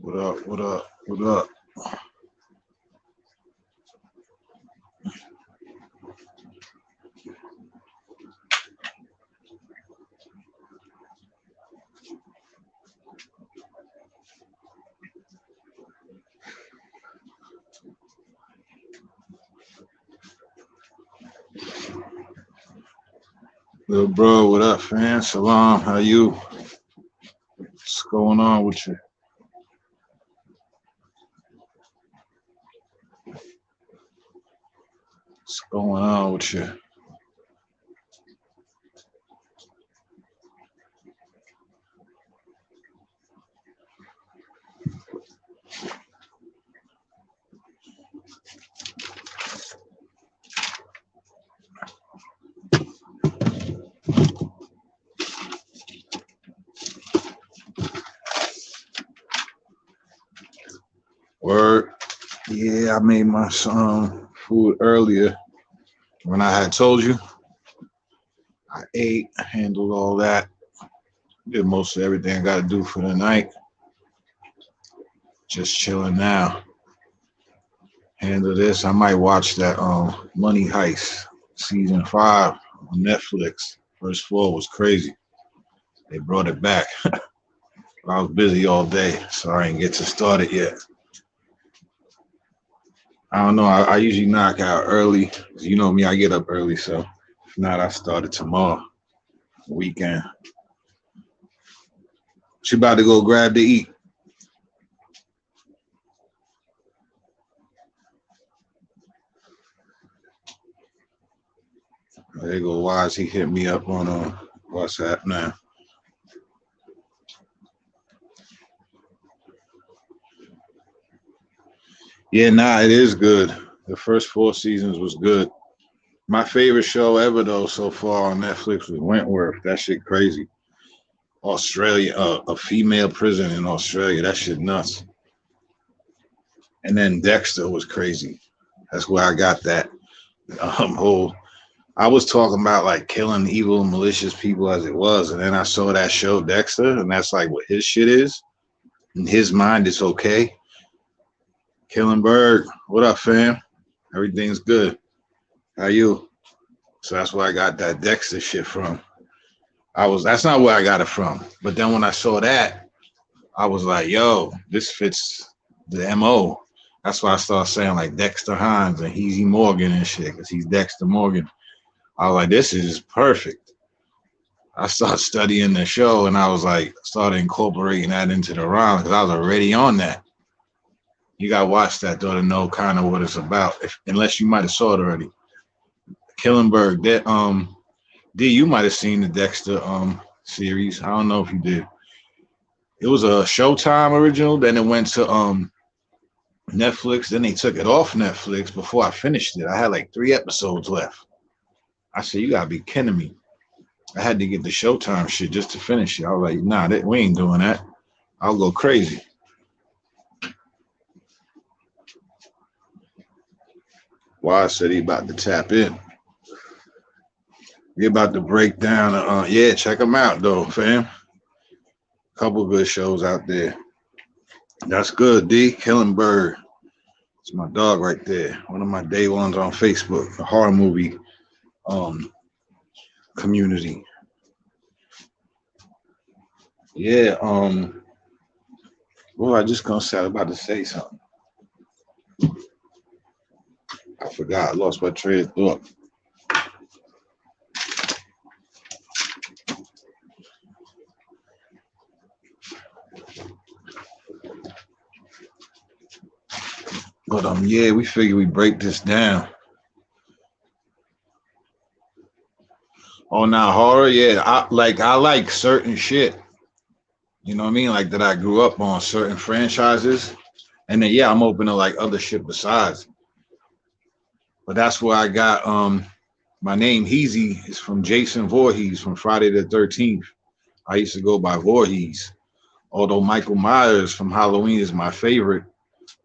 What up? What up? What up? Little bro, what up, fam? Salam, how you? What's going on with you? What's going on with you? Word. Yeah, I made my food earlier. When I had told you, I ate, handled all that, did most of everything I gotta do for the night. Just chilling now. Handle this. I might watch that Money Heist season 5 on Netflix. First four was crazy. They brought it back. I was busy all day, so I didn't get to start it yet. I don't know. I usually knock out early. You know me, I get up early, so if not, I start it tomorrow, weekend. She about to go grab to eat. There you go. Wise, he hit me up on WhatsApp now. Yeah, nah, it is good. The first 4 seasons was good. My favorite show ever though so far on Netflix was Wentworth. That shit crazy. Australia, a female prison in Australia. That shit nuts. And then Dexter was crazy. That's where I got that whole. I was talking about like killing evil, malicious people as it was, and then I saw that show Dexter, and that's like what his shit is. In his mind, it's okay. Killenberg, what up, fam? Everything's good. How you? So that's where I got that Dexter shit from. That's not where I got it from. But then when I saw that, I was like, yo, this fits the MO. That's why I started saying like Dexter Hines and Heezy Morgan and shit, because he's Dexter Morgan. I was like, this is perfect. I started studying the show and I was like, started incorporating that into the rhyme because I was already on that. You gotta watch that though to know kind of what it's about, unless you might have saw it already. Killenberg, that D, you might have seen the Dexter series. I don't know if you did. It was a Showtime original, then it went to Netflix, then they took it off Netflix before I finished it. I had like 3 episodes left. I said, you gotta be kidding me. I had to get the Showtime shit just to finish it. I was like, nah, we ain't doing that. I'll go crazy. Wise said he about to tap in. We about to break down. Yeah, check them out though, fam. Couple good shows out there. That's good, D. Killenberg. It's my dog right there. One of my day ones on Facebook. The horror movie community. Yeah. Well, I just gonna say I was about to say something. I forgot. I lost my train of thought. But yeah, we figure we break this down. Oh, now horror, yeah. I like certain shit. You know what I mean? Like that I grew up on certain franchises. And then yeah, I'm open to like other shit besides. But that's where I got my name Heezy is from Jason Voorhees from Friday the 13th. I used to go by Voorhees. Although Michael Myers from Halloween is my favorite,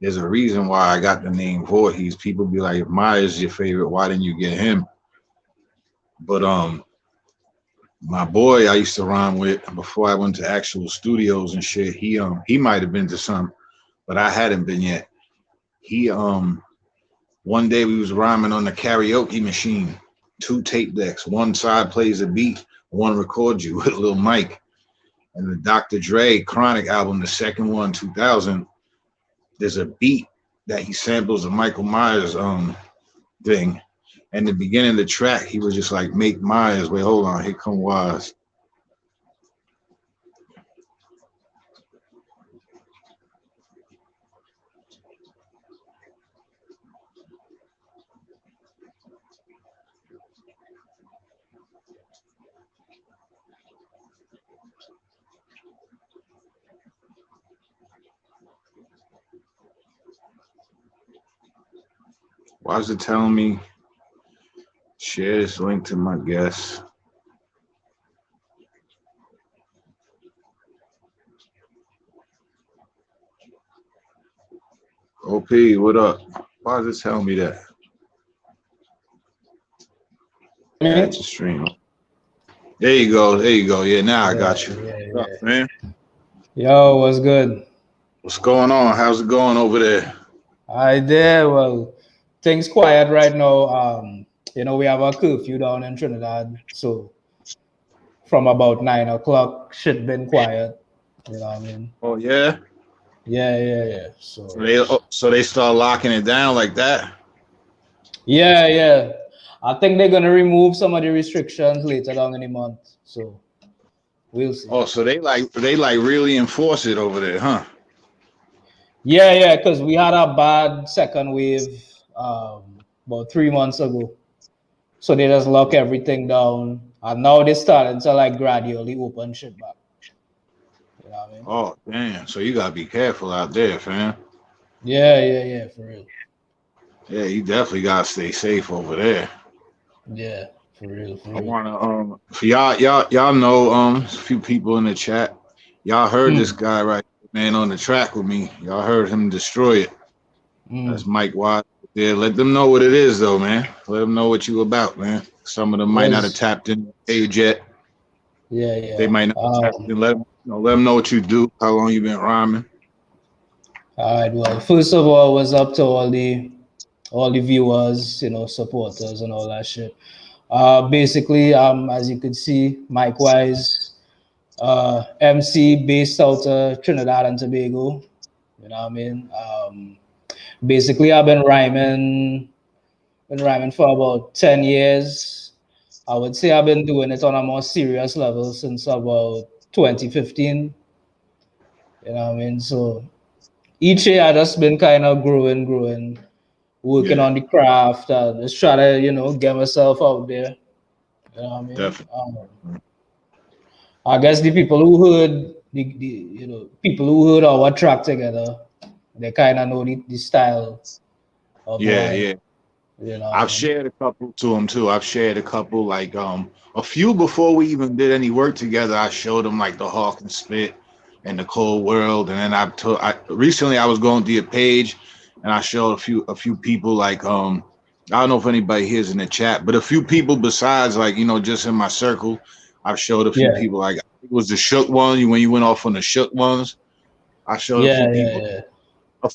there's a reason why I got the name Voorhees. People be like, if Myers is your favorite, why didn't you get him? But my boy I used to rhyme with before I went to actual studios and shit, he might have been to some. but I hadn't been yet. He one day we was rhyming on the karaoke machine, 2 tape decks. One side plays a beat, one records you with a little mic. And the Dr. Dre Chronic album, the second one, 2000, there's a beat that he samples a Michael Myers thing. And the beginning of the track, he was just like, make Myers. Wait, hold on, here come Wise. Why is it telling me share this link to my guest? OP, what up? Why is it telling me that? Add to stream. There you go. There you go. Yeah, now I got you. What's up, man? Yo, what's good? What's going on? How's it going over there? Hi there. Well, things quiet right now. We have a curfew down in Trinidad, so from about 9 o'clock, shit been quiet. You know what I mean? Oh yeah. Yeah. So they start locking it down like that. Yeah. I think they're gonna remove some of the restrictions later down in the month. So we'll see. Oh, so they really enforce it over there, huh? Yeah, because we had a bad second wave about 3 months ago. So they just lock everything down. And now they're starting to like gradually open shit back. You know what I mean? Oh, damn. So you gotta be careful out there, fam. Yeah, for real. Yeah, you definitely gotta stay safe over there. Yeah, for real. I wanna for y'all know a few people in the chat. Y'all heard this guy right, man, on the track with me. Y'all heard him destroy it. That's Micwise. Yeah, let them know what it is though, man. Let them know what you about, man. Some of them might not have tapped in the page yet. Yeah. They might not have tapped in. Let them know what you do, how long you been rhyming. All right, well, first of all, what's up to all the viewers, supporters and all that shit. Basically, as you could see, Micwise, MC based out of Trinidad and Tobago. You know what I mean? Basically, I've been rhyming for about 10 years. I would say I've been doing it on a more serious level since about 2015. You know what I mean? So each year I just been kind of growing, working on the craft, just try to, get myself out there. You know what I mean? Definitely. I guess the people who heard people who heard our track together, they kind of know the style of Yeah. You know, I've shared a couple to him too. I've shared a couple, like a few before we even did any work together. I showed him like the Hawk and Spit and the Cold World, and then I recently I was going through your page, and I showed a few people like I don't know if anybody here's in the chat, but a few people besides like just in my circle. I've showed a few people like it was the Shook one when you went off on the Shook ones. I showed a few people. Yeah.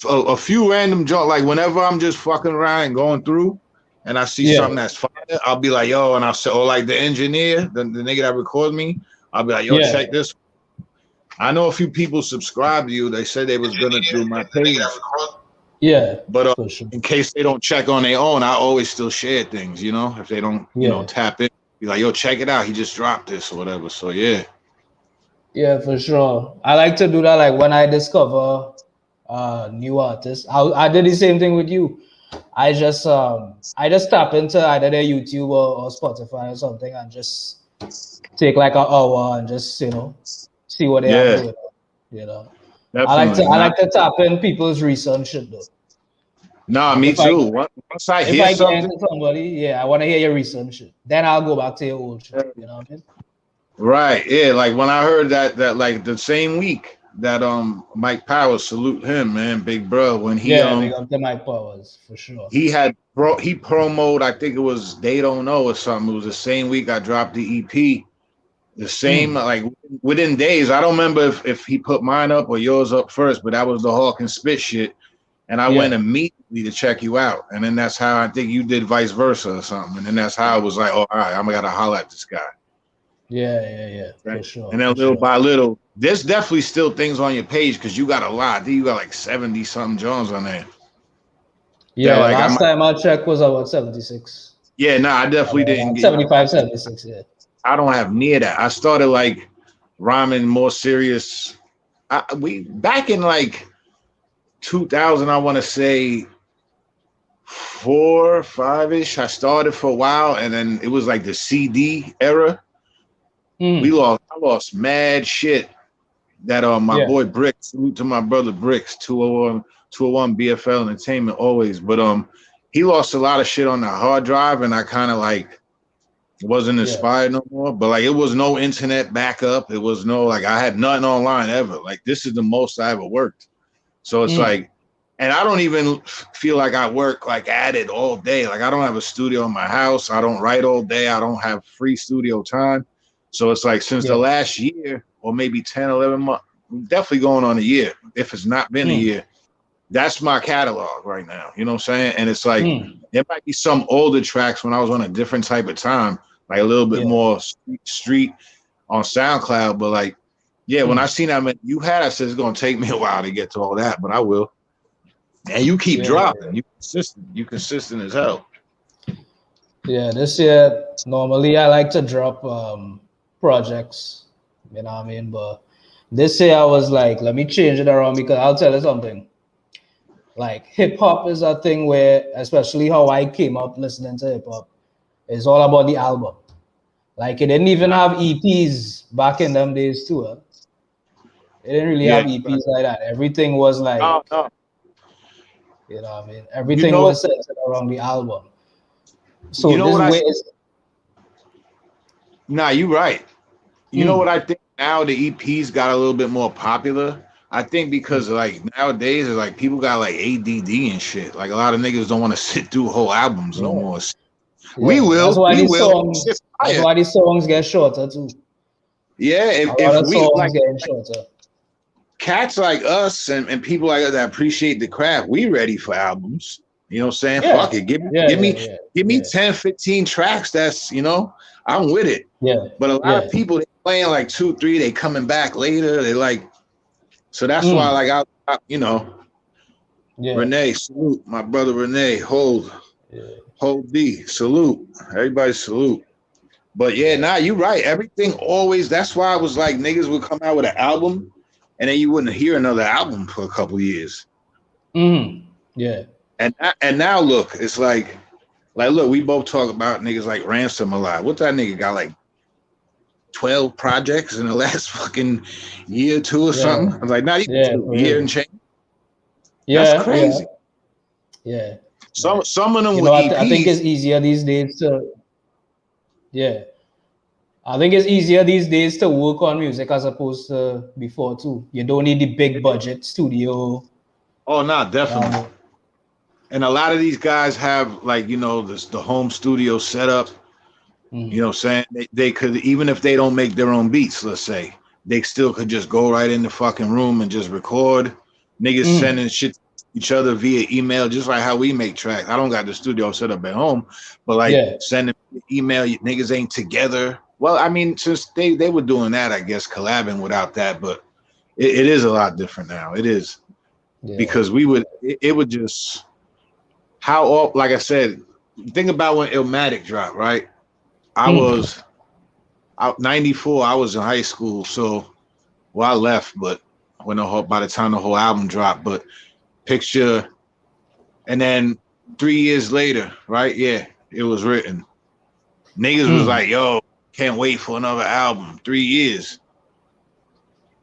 A few random jokes, like whenever I'm just fucking around and going through and I see something that's fire, I'll be like, yo, and I'll say, or like the engineer, the nigga that records me, I'll be like, yo, check this. I know a few people subscribe to you. They said they was gonna do my page. Yeah. But sure. in case they don't check on their own, I always still share things, if they don't, tap in, be like, yo, check it out. He just dropped this or whatever. So yeah. Yeah, for sure. I like to do that like when I discover new artists. I did the same thing with you. I just tap into either their YouTube or Spotify or something and just take like an hour and just see what they have going on. Definitely. I like to tap in people's recent shit though. Nah, me too. Once I hear something, get into somebody, I want to hear your recent shit. Then I'll go back to your old shit. You know what I mean? Right. Yeah. Like when I heard that like the same week that Mike Powers, salute him, man, big bro. When he big up to Mike Powers for sure. He promoted, I think it was They Don't Know or something. It was the same week I dropped the EP. The same, like within days. I don't remember if he put mine up or yours up first, but that was the Hawk and Spit shit. And I went immediately to check you out. And then that's how I think you did vice versa or something. And then that's how I was like, oh, all right, I'm going to holler at this guy. Yeah, right? For sure. And then little by little, there's definitely still things on your page because you got a lot. You got like 70 something Jones on there. Yeah, like last time I checked was about 76. Yeah, no, I definitely didn't get 75, 76, yeah. I don't have near that. I started like rhyming more serious. We back in like 2000, I want to say 4, 5-ish. I started for a while, and then it was like the CD era. I lost mad shit. That my boy Bricks, salute to my brother Bricks, 201 BFL Entertainment always. But he lost a lot of shit on the hard drive, and I kind of like wasn't inspired no more. But like it was no internet backup. It was no like I had nothing online ever. Like this is the most I ever worked. So it's like, and I don't even feel like I work like at it all day. Like I don't have a studio in my house. I don't write all day. I don't have free studio time. So it's like since the last year or maybe 10, 11 months, definitely going on a year. If it's not been a year, that's my catalog right now. You know what I'm saying? And it's like, there might be some older tracks when I was on a different type of time, like a little bit more street on SoundCloud. But like, when I seen that you had, I said it's gonna take me a while to get to all that, but I will. And you keep dropping. You consistent. You consistent as hell. Yeah, this year normally I like to drop projects. You know what I mean? But this year I was like, let me change it around because I'll tell you something. Like hip hop is a thing where, especially how I came up listening to hip hop, it's all about the album. Like it didn't even have EPs back in them days too. Huh? It didn't really have EPs like that. Everything was like, you know what I mean? Everything was centered around the album. So you know this what way is. Nah, you're right. You know what I think now the EPs got a little bit more popular. I think because like nowadays it's like people got like ADD and shit. Like a lot of niggas don't want to sit through whole albums no more. We will. That's why we these will. songs. That's why these songs get shorter too. Yeah, if we songs like getting shorter. Cats like us and people like us that appreciate the craft, we ready for albums. You know what I'm saying? Yeah. Fuck it. Give me 10, 15 tracks. That's, I'm with it. Yeah. But a lot of people, they playing like 2, 3, they coming back later. They like, so that's why like Renee, salute. My brother Renee, hold D, salute. Everybody salute. But nah, you're right. Everything always, that's why I was like, niggas would come out with an album and then you wouldn't hear another album for a couple years. Yeah. And now look, it's like look, we both talk about niggas like Ransom a lot. What that nigga got like 12 projects in the last fucking year or two or something? I was like, not even a year and change. That's crazy. Yeah. Some of them with EPs. I think it's easier these days to. Yeah. I think it's easier these days to work on music as opposed to before too. You don't need the big budget studio. Oh no, definitely. And a lot of these guys have like, the home studio setup. You know what I'm saying? They could, even if they don't make their own beats, let's say, they still could just go right in the fucking room and just record. Niggas sending shit to each other via email, just like how we make tracks. I don't got the studio set up at home, but like sending email, niggas ain't together. Well, I mean, since they were doing that, I guess, collabing without that, but it is a lot different now. It is. Because it would just, like I said, think about when Illmatic dropped, right? I was out 94. I was in high school, so I left, but by the time the whole album dropped, but picture, and then 3 years later, right? Yeah, it was written. Niggas was like, yo, can't wait for another album. 3 years.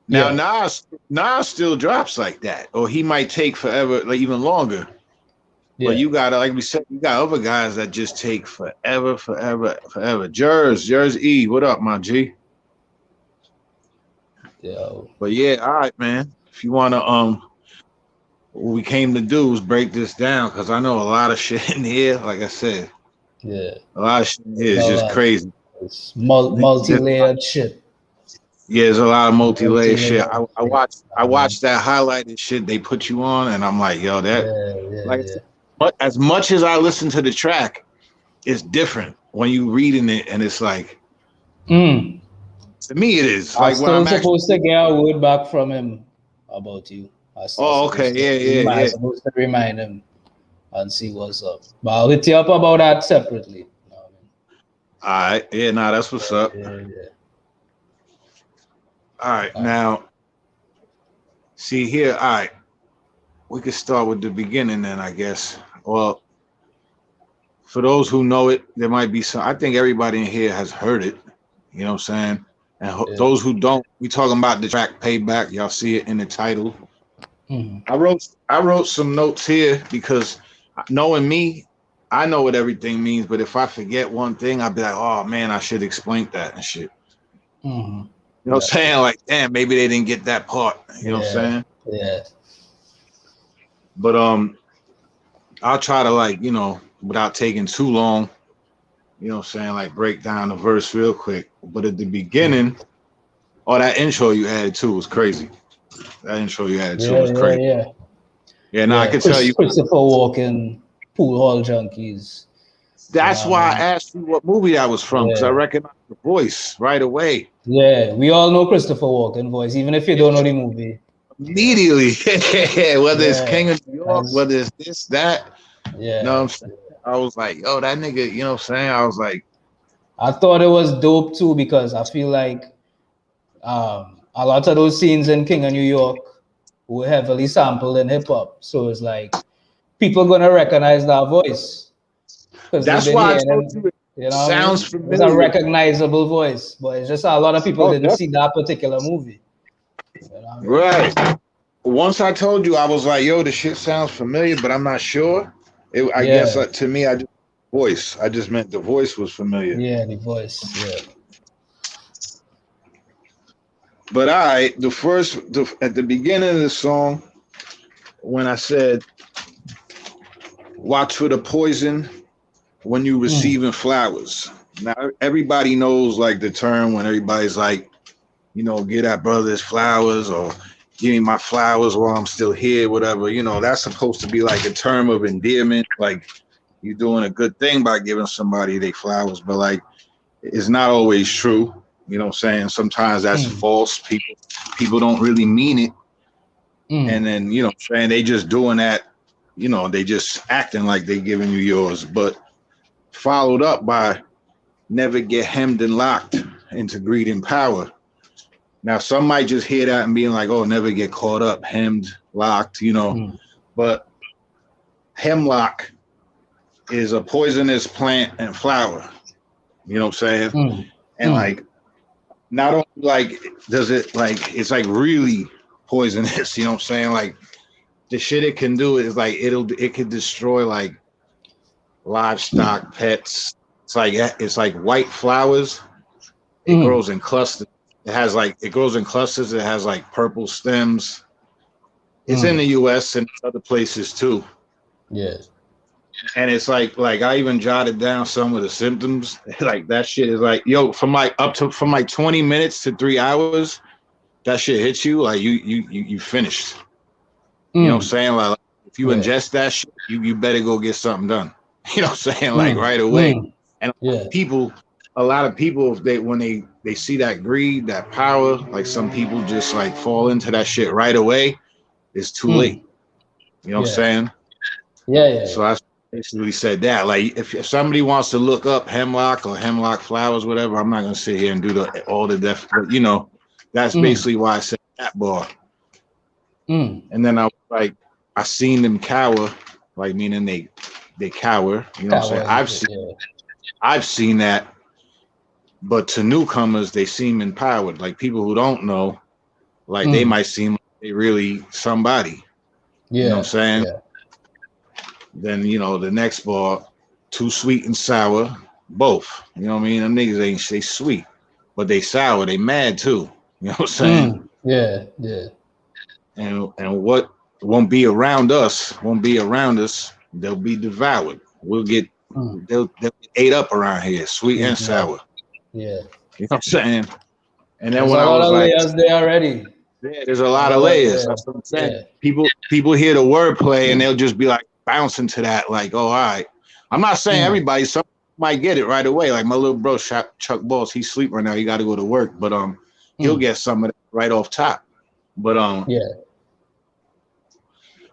Now Nas still drops like that, or he might take forever, like even longer. But you got, like we said, you got other guys that just take forever. Jers E, what up, my G? But all right, man. If you wanna, what we came to do was break this down because I know a lot of shit in here. Like I said, a lot of shit in here is just crazy. It's multi-layered shit. Yeah, there's a lot of multi-layer shit. Multi-layered I I mean, watched that highlighted shit they put you on, and I'm like, yo, that yeah, yeah, like yeah. but as much as I listen to the track, it's different when you reading it, and it's like Mm. to me it is I'm like when still I'm actually. supposed to get a word back from him about you. I Oh, okay, supposed to yeah, I'm yeah. supposed to remind him and see what's up. But I'll hit you up about that separately. You know what All right, yeah, nah, that's what's I up. mean? Yeah, All right, yeah. now see here. All right, we could start with the beginning then, I guess. Well, for those who know it, there might be some. I think everybody in here has heard it. You know what I'm saying? And Yeah. those who don't, we talking about the track "Payback." Y'all see it in the title. Mhm. I wrote some notes here because knowing me, I know what everything means. But if I forget one thing, I'd be like, oh man, I should explain that and shit. Mhm. You know what I'm Yeah, saying? Like, damn, maybe they didn't get that part. You know what I'm yeah, saying? yeah. But I'll try to like, without taking too long, you know what I'm saying, like break down the verse real quick. But at the Mhm. beginning, oh, that intro you added too was crazy. That intro you added too Yeah, was yeah, crazy. yeah. Yeah, now I Yeah. can tell you. Christopher Walken, pool hall junkies. You know That's what I why I mean? asked you what movie that was from, because I Yeah. recognized the voice right away. Yeah. We all know Christopher Walken voice, even if you don't know the movie. Yeah. Immediately. Whether it's Yeah. King of New York, As whether it's this, that. You know what yeah. I'm saying? I was like, yo, that nigga, you know what I'm saying? I was like, I thought it was dope too because I feel like a lot of those scenes in King of New York were heavily sampled in hip hop. So it's like people gonna recognize that voice because they've that's been why I hearing told him. you it You know what I sounds mean? It's a familiar. recognizable voice, but it's just a lot of people Oh, didn't definitely. see that particular movie. You know what I mean? Right. Once I told you, I was like, yo, the shit sounds familiar, but I'm not sure. I guess Yeah, to me, I just meant the voice was familiar. yeah, the voice. Yeah. But at the beginning of the song, when I said, watch for the poison when you Mm, receiving flowers. Now, everybody knows like the term when everybody's like, get that brother's flowers or give me my flowers while I'm still here, whatever. That's supposed to be like a term of endearment. Like you're doing a good thing by giving somebody their flowers, but like it's not always true. You know what I'm saying? Sometimes that's mm, false. People don't really mean it. And mm, then, what I'm saying, they just doing that, they just acting like they giving you yours, but followed up by never get hemmed and locked into greed and power. Now, some might just hear that and being like, oh, never get caught up, hemmed, locked, mm, but hemlock is a poisonous plant and flower. You know what I'm saying? mm, And mm, like, not only like does it like it's like really poisonous, you know what I'm saying? Like the shit it can do is like it could destroy like livestock, pets. It's like white flowers. It mm, grows in clusters. It grows in clusters. It has like purple stems. It's in mm. the US and other places too. Yeah. And it's like I even jotted down some of the symptoms. Like that shit is like, yo, from like 20 minutes to 3 hours, that shit hits you, like you finished. You know what I'm Mm, saying? Like if you yeah. ingest that shit, you better go get something done. You know what I'm saying? Like Mm, right away. mm, And yeah. a lot of people, if they when they see that greed, that power, like some people just like fall into that shit right away. It's too late. Mm, You know what I'm yeah. saying? Yeah, yeah, So yeah. I basically said that. Like if somebody wants to look up hemlock or hemlock flowers, whatever, I'm not gonna sit here and do all the def. But that's Mm, basically why I said that bar. mm. And then I was like, I seen them cower, like meaning they cower. You know what I'm saying? Cowboys. Yeah. I've seen that, but to newcomers, they seem empowered. Like people who don't know, like they Mm, might seem like they really somebody. You know what I'm yeah. saying? Yeah. Then the next bar, too sweet and sour, both. You know what I mean? Them niggas ain't they sweet, but they sour. They mad too. You know what I'm saying? Mm, yeah. Yeah. And what won't be around us. They'll be devoured. Mm, They'll get ate up around here, sweet and sweet. Yeah. sour. Yeah. You know what I'm saying? And then There's when a I lot was of like, layers there already. yeah, there's a lot of layers. Yeah, That's what I'm saying. yeah. People hear the wordplay and they'll just be like bouncing to that, like, oh, all right. I'm not saying Mm, everybody, some might get it right away. Like my little bro Chuck Boss, he's asleep right now. He got to go to work, but he'll mm, get some of that right off top. But yeah.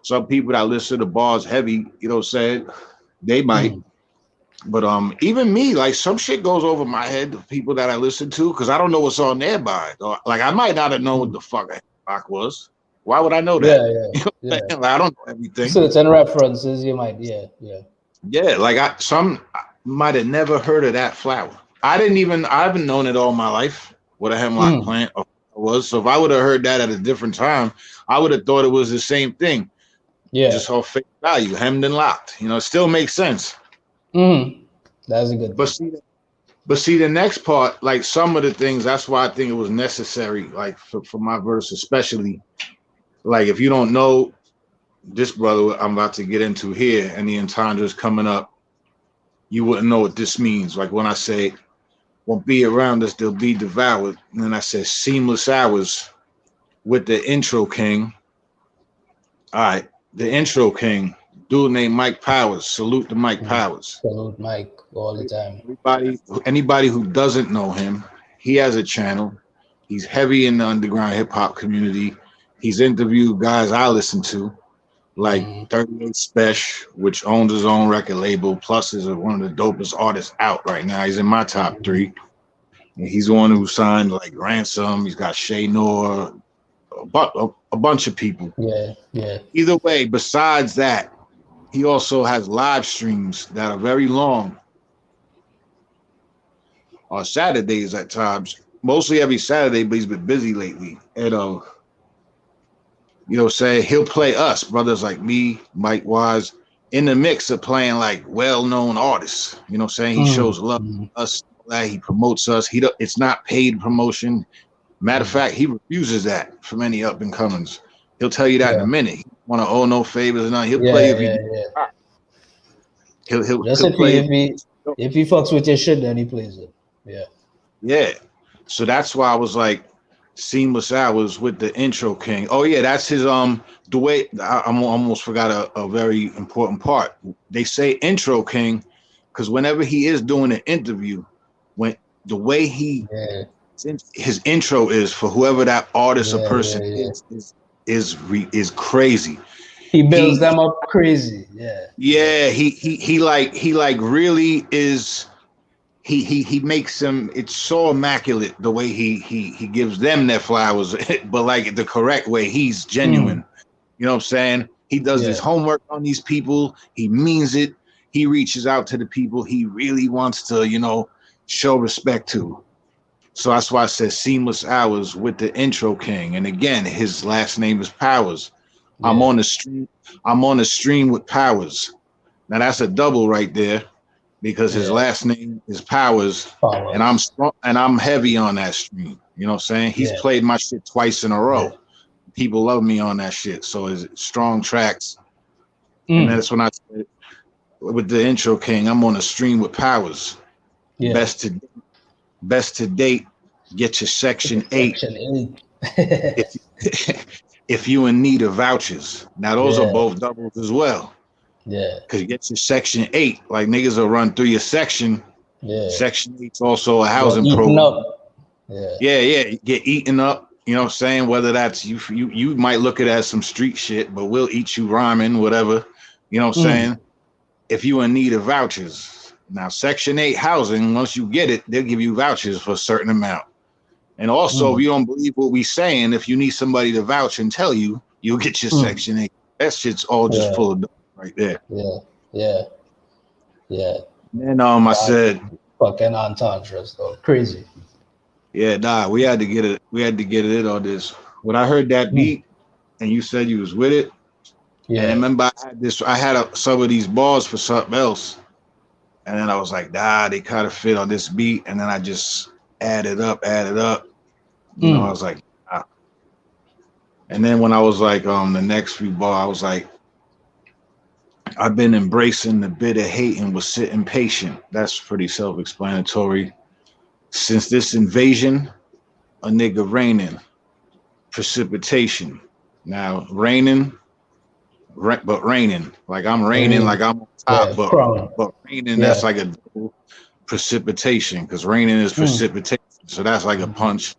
some people that listen to bars heavy, you know what I'm saying? They might. Mm, But even me, like some shit goes over my head, the people that I listen to, because I don't know what's on their mind. Or, like I might not have known what mm. the fuck a rock was. Why would I know that? Yeah, yeah, You know what I'm yeah. saying? Like, I don't know everything. Certain references you might, yeah, yeah. Yeah, like I might have never heard of that flower. I haven't known it all my life what a hemlock Mm, plant was. So if I would have heard that at a different time, I would have thought it was the same thing, yeah. just off face value, hemmed and locked. You know, it still makes sense. Mm. That's a good But thing. see the next part, like some of the things, that's why I think it was necessary, like for my verse especially. Like if you don't know this brother I'm about to get into here and the entendres coming up, you wouldn't know what this means. Like when I say won't be around us, they'll be devoured. And then I said seamless hours with the intro king. All right, the intro king, dude named Mike Powers. Salute to Mike Mm. Powers. Salute Mike all the time. Anybody who doesn't know him, he has a channel. He's heavy in the underground hip hop community. He's interviewed guys I listen to, like Mm, 38 Special, which owns his own record label, plus is one of the dopest artists out right now. He's in my top mm. three. And he's the one who signed like Ransom. He's got Shay Noor, a bunch of people. Yeah, yeah. Either way, besides that, he also has live streams that are very long on Saturdays at times, mostly every Saturday, but he's been busy lately. And you know, say he'll play us, brothers like me, Micwise, in the mix of playing like well-known artists. You know what I'm saying? He Mm, shows love mm, to us, that he promotes us. It's not paid promotion. Matter of mm. fact, he refuses that from any up and comings. He'll tell you that in a Yeah, minute. He want to owe no favors and nothing. He'll play yeah, if yeah, you. yeah. Just He'll play. if he fucks with your shit, then he plays it. Yeah. Yeah. So that's why I was like seamless hours with the intro king. Oh yeah, that's his the way I almost forgot a very important part. They say intro king because whenever he is doing an interview, when the way Yeah, his intro is for whoever that artist or yeah, person yeah, yeah. is crazy. He builds He them up crazy. Yeah, yeah, yeah, he like really is he makes them, it's so immaculate the way he gives them their flowers, but like the correct way. He's mm, genuine. You know what I'm saying? He does his yeah, homework on these people. He means it. He reaches out to the people he really wants to, you know, show respect to. So that's why I said seamless hours with the intro king. And again, his last name is Powers. I'm yeah. on the stream. I'm on the stream with Powers. Now that's a double right there because his Yeah, last name is Powers, and I'm powers. strong and I'm heavy on that stream. You know what I'm saying? He's Yeah, played my shit twice in a yeah. row. People love me on that shit. So it's strong tracks. And Mm, that's when I said with the intro king, I'm on a stream with Powers. yeah. Best to best to date. Get your section 8 Section 8. if if you in need of vouchers. Now those are Yeah, both doubles as well. yeah, Cause you get your section 8. Like niggas will run through your section. yeah. Section 8's also a Get housing eaten program. up. Yeah. Yeah, yeah, get eaten up. You know what I'm saying? Whether that's you might look at it as some street shit, but we'll eat you rhyming, whatever. You know what I'm Mm, saying? If you in need of vouchers. Now, Section 8 housing, once you get it, they'll give you vouchers for a certain amount. And also, if mm, you don't believe what we saying, if you need somebody to vouch and tell you, you'll get your mm. Section 8. That shit's all just Yeah, full of dope right there. yeah, yeah, yeah. And then I That said, fucking entendres though. Crazy. yeah, nah, we had to get it on this. When I heard that Mm, beat and you said you was with it, and I yeah. remember I had some of these bars for something else. And then I was like, nah, they kind of fit on this beat. And then I just added up. You know, I Mm, was like, ah. And then when I was like, the next few bars, I was like, I've been embracing the bit of hate and was sitting patient. That's pretty self-explanatory. Since this invasion, a nigga raining, precipitation. Now raining, but raining like I'm raining, like I'm on top, Yeah, crown. but raining. That's Yeah. like a double precipitation because raining is precipitation. So that's like a punch.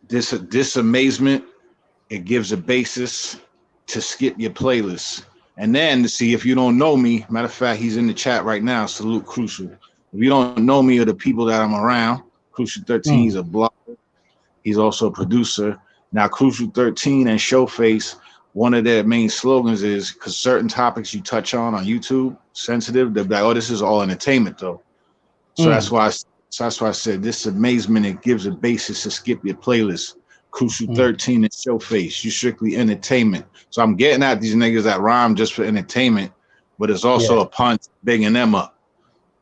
This amazement, it gives a basis to skip your playlist. And then to see if you don't know me, matter of fact, he's in the chat right now. Salute Crucial. If you don't know me or the people that I'm around, Crucial 13 is a blogger. He's also a producer. Now, Crucial 13 and Showface, one of their main slogans is because certain topics you touch on YouTube, sensitive, they're like, oh, this is all entertainment though. So that's why I said this amazement, it gives a basis to skip your playlist. Crucial 13 and Showface, you strictly entertainment. So I'm getting at these niggas that rhyme just for entertainment, but it's also a punch bigging them up.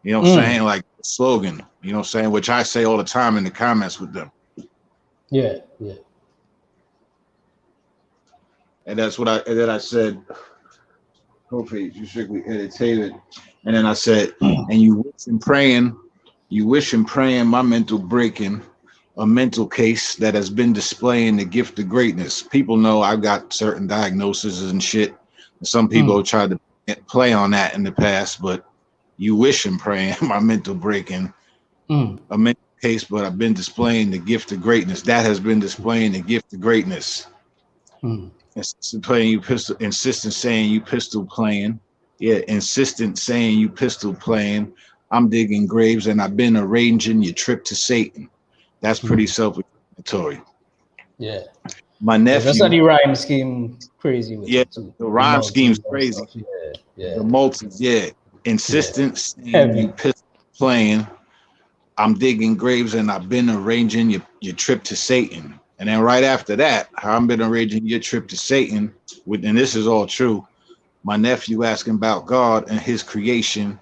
You know what I'm saying? Like the slogan, you know what I'm saying? Which I say all the time in the comments with them. Yeah, yeah. And that's what I said, Showface, you strictly entertainment. And then I said, and you wish and praying my mental breaking, a mental case that has been displaying the gift of greatness. People know I've got certain diagnoses and shit. Some people have tried to play on that in the past, but you wish and praying my mental breaking, a mental case, but I've been displaying the gift of greatness. That has been displaying the gift of greatness. Insistent playing you pistol, insistent saying you pistol playing. Yeah, insistent saying you pistol playing. I'm digging graves and I've been arranging your trip to Satan. That's pretty self-explanatory. Yeah. My nephew. That's how the rhyme scheme crazy with it too. The rhyme scheme's crazy. Yeah. The multis, insistent saying you pistol playing. I'm digging graves and I've been arranging your trip to Satan. And then right after that, I've been arranging your trip to Satan. And this is all true. My nephew asking about God and his creation,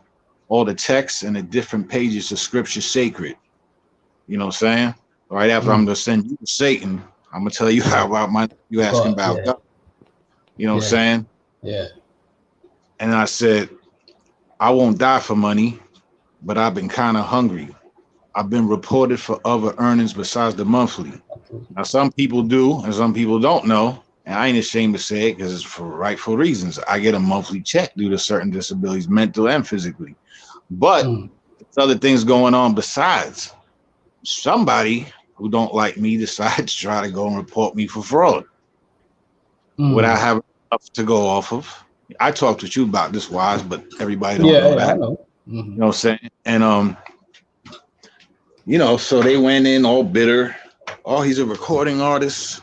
all the texts and the different pages of scripture sacred. You know what I'm saying? Right after I'm gonna send you to Satan, I'm gonna tell you how about you asking about God. You know what I'm saying? Yeah. And I said, I won't die for money, but I've been kind of hungry. I've been reported for other earnings besides the monthly. Now, some people do and some people don't know. And I ain't ashamed to say it because it's for rightful reasons. I get a monthly check due to certain disabilities, mental and physically. But there's other things going on besides. Somebody who don't like me decides to try to go and report me for fraud without having enough to go off of. I talked with you about this, Wise, but everybody don't know that. I know. You know what I'm saying? And you know, so they went in all bitter. Oh, he's a recording artist.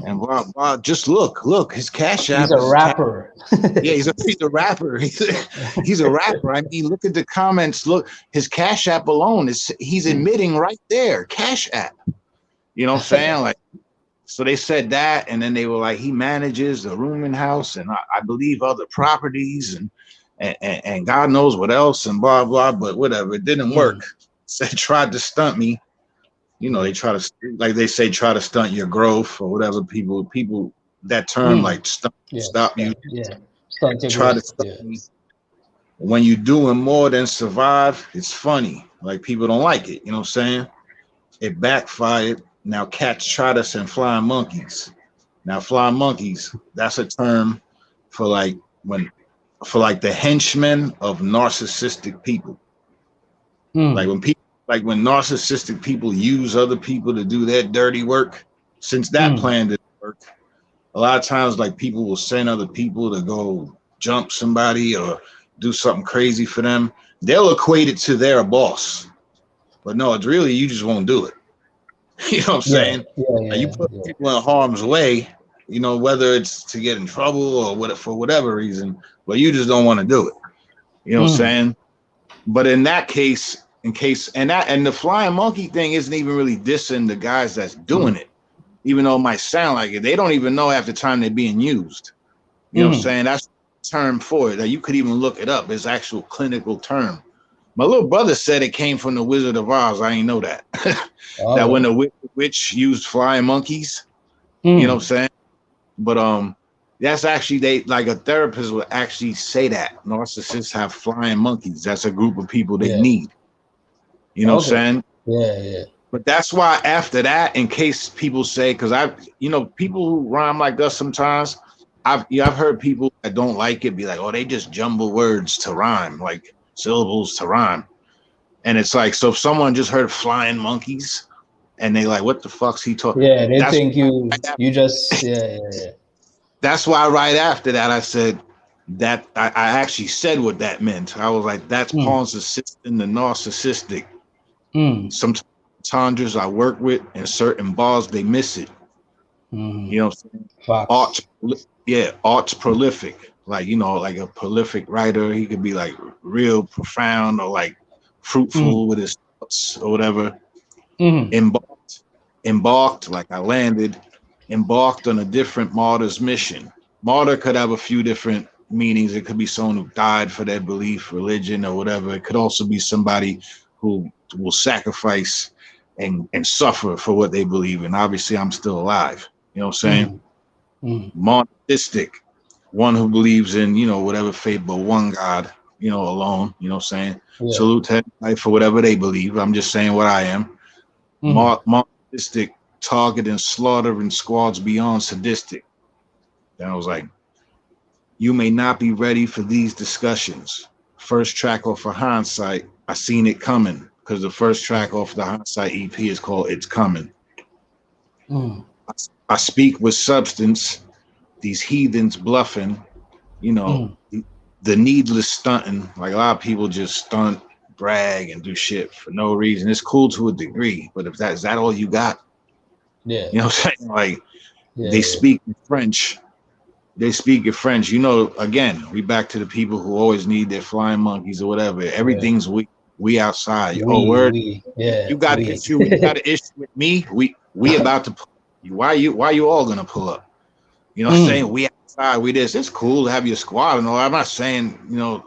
And blah, blah. Just look, his Cash App. He's a rapper. Yeah, he's a rapper. He's a rapper. I mean, look at the comments. Look, his Cash App alone he's admitting right there, Cash App. You know what I'm saying? Like, so they said that, and then they were like, he manages the rooming house, and I believe other properties, and God knows what else, and blah blah. But whatever, it didn't work. So they tried to stunt me. You know, they try to, like they say, try to stunt your growth or whatever. People that term like stop you. Yeah, stunt your Try growth. to stunt me. When you're doing more than survive, it's funny. Like people don't like it. You know what I'm saying? It backfired. Now cats tried us and flying monkeys. Now flying monkeys, that's a term for like the henchmen of narcissistic people. Like when narcissistic people use other people to do their dirty work, since that plan didn't work, a lot of times like people will send other people to go jump somebody or do something crazy for them. They'll equate it to their boss. But no, it's really you just won't do it. You know what I'm saying? You put people in harm's way, you know, whether it's to get in trouble or for whatever reason, but you just don't want to do it. You know what I'm saying? But in that case, and the flying monkey thing isn't even really dissing the guys that's doing it, even though it might sound like it. They don't even know half the time they're being used. You know what I'm saying? That's the term for it. That you could even look it up. It's actual clinical term. My little brother said it came from the Wizard of Oz. I ain't know that. That when the witch used flying monkeys, you know what I'm saying? But that's actually like a therapist would actually say that narcissists have flying monkeys. That's a group of people they need. You know what I'm saying? Yeah. But that's why after that, in case people say, because people who rhyme like us sometimes, I've heard people that don't like it be like, oh, they just jumble words to rhyme, like syllables to rhyme. And it's like, so if someone just heard flying monkeys and they like, what the fuck's he talking? Yeah, they That's think you just yeah. that's why right after that I said that I actually said what that meant. I was like, that's Mm. pawns assisting the narcissistic. Mm. Some entendres I work with and certain bars they miss it. Mm. You know what I'm saying? Facts. Art's prolific. Like, like a prolific writer, he could be like real profound or like fruitful with his thoughts or whatever. Mm. Embarked, like I landed, embarked on a different martyr's mission. Martyr could have a few different meanings. It could be someone who died for their belief, religion, or whatever. It could also be somebody who will sacrifice and suffer for what they believe in. Obviously, I'm still alive. You know what I'm saying? Monotheistic, one who believes in, whatever faith, but one God, alone. You know what I'm saying? Yeah. Salute to everybody for whatever they believe. I'm just saying what I am. Monotheistic, target and slaughter in squads beyond sadistic. Then I was like, you may not be ready for these discussions. First track off of Hindsight, I seen it coming, because the first track off the Hindsight EP is called It's Coming. I speak with substance, these heathens bluffing, the needless stunting. Like a lot of people just stunt, brag, and do shit for no reason. It's cool to a degree, but if is that all you got? Yeah. You know what I'm saying? Like, they speak in French. They speak in French. Again, we back to the people who always need their flying monkeys or whatever. Everything's we outside. Word. You got an issue. You got an issue with me. We about to pull you. Why you all gonna pull up? You know what I'm saying? We outside. We this. It's cool to have your squad and all. I'm not saying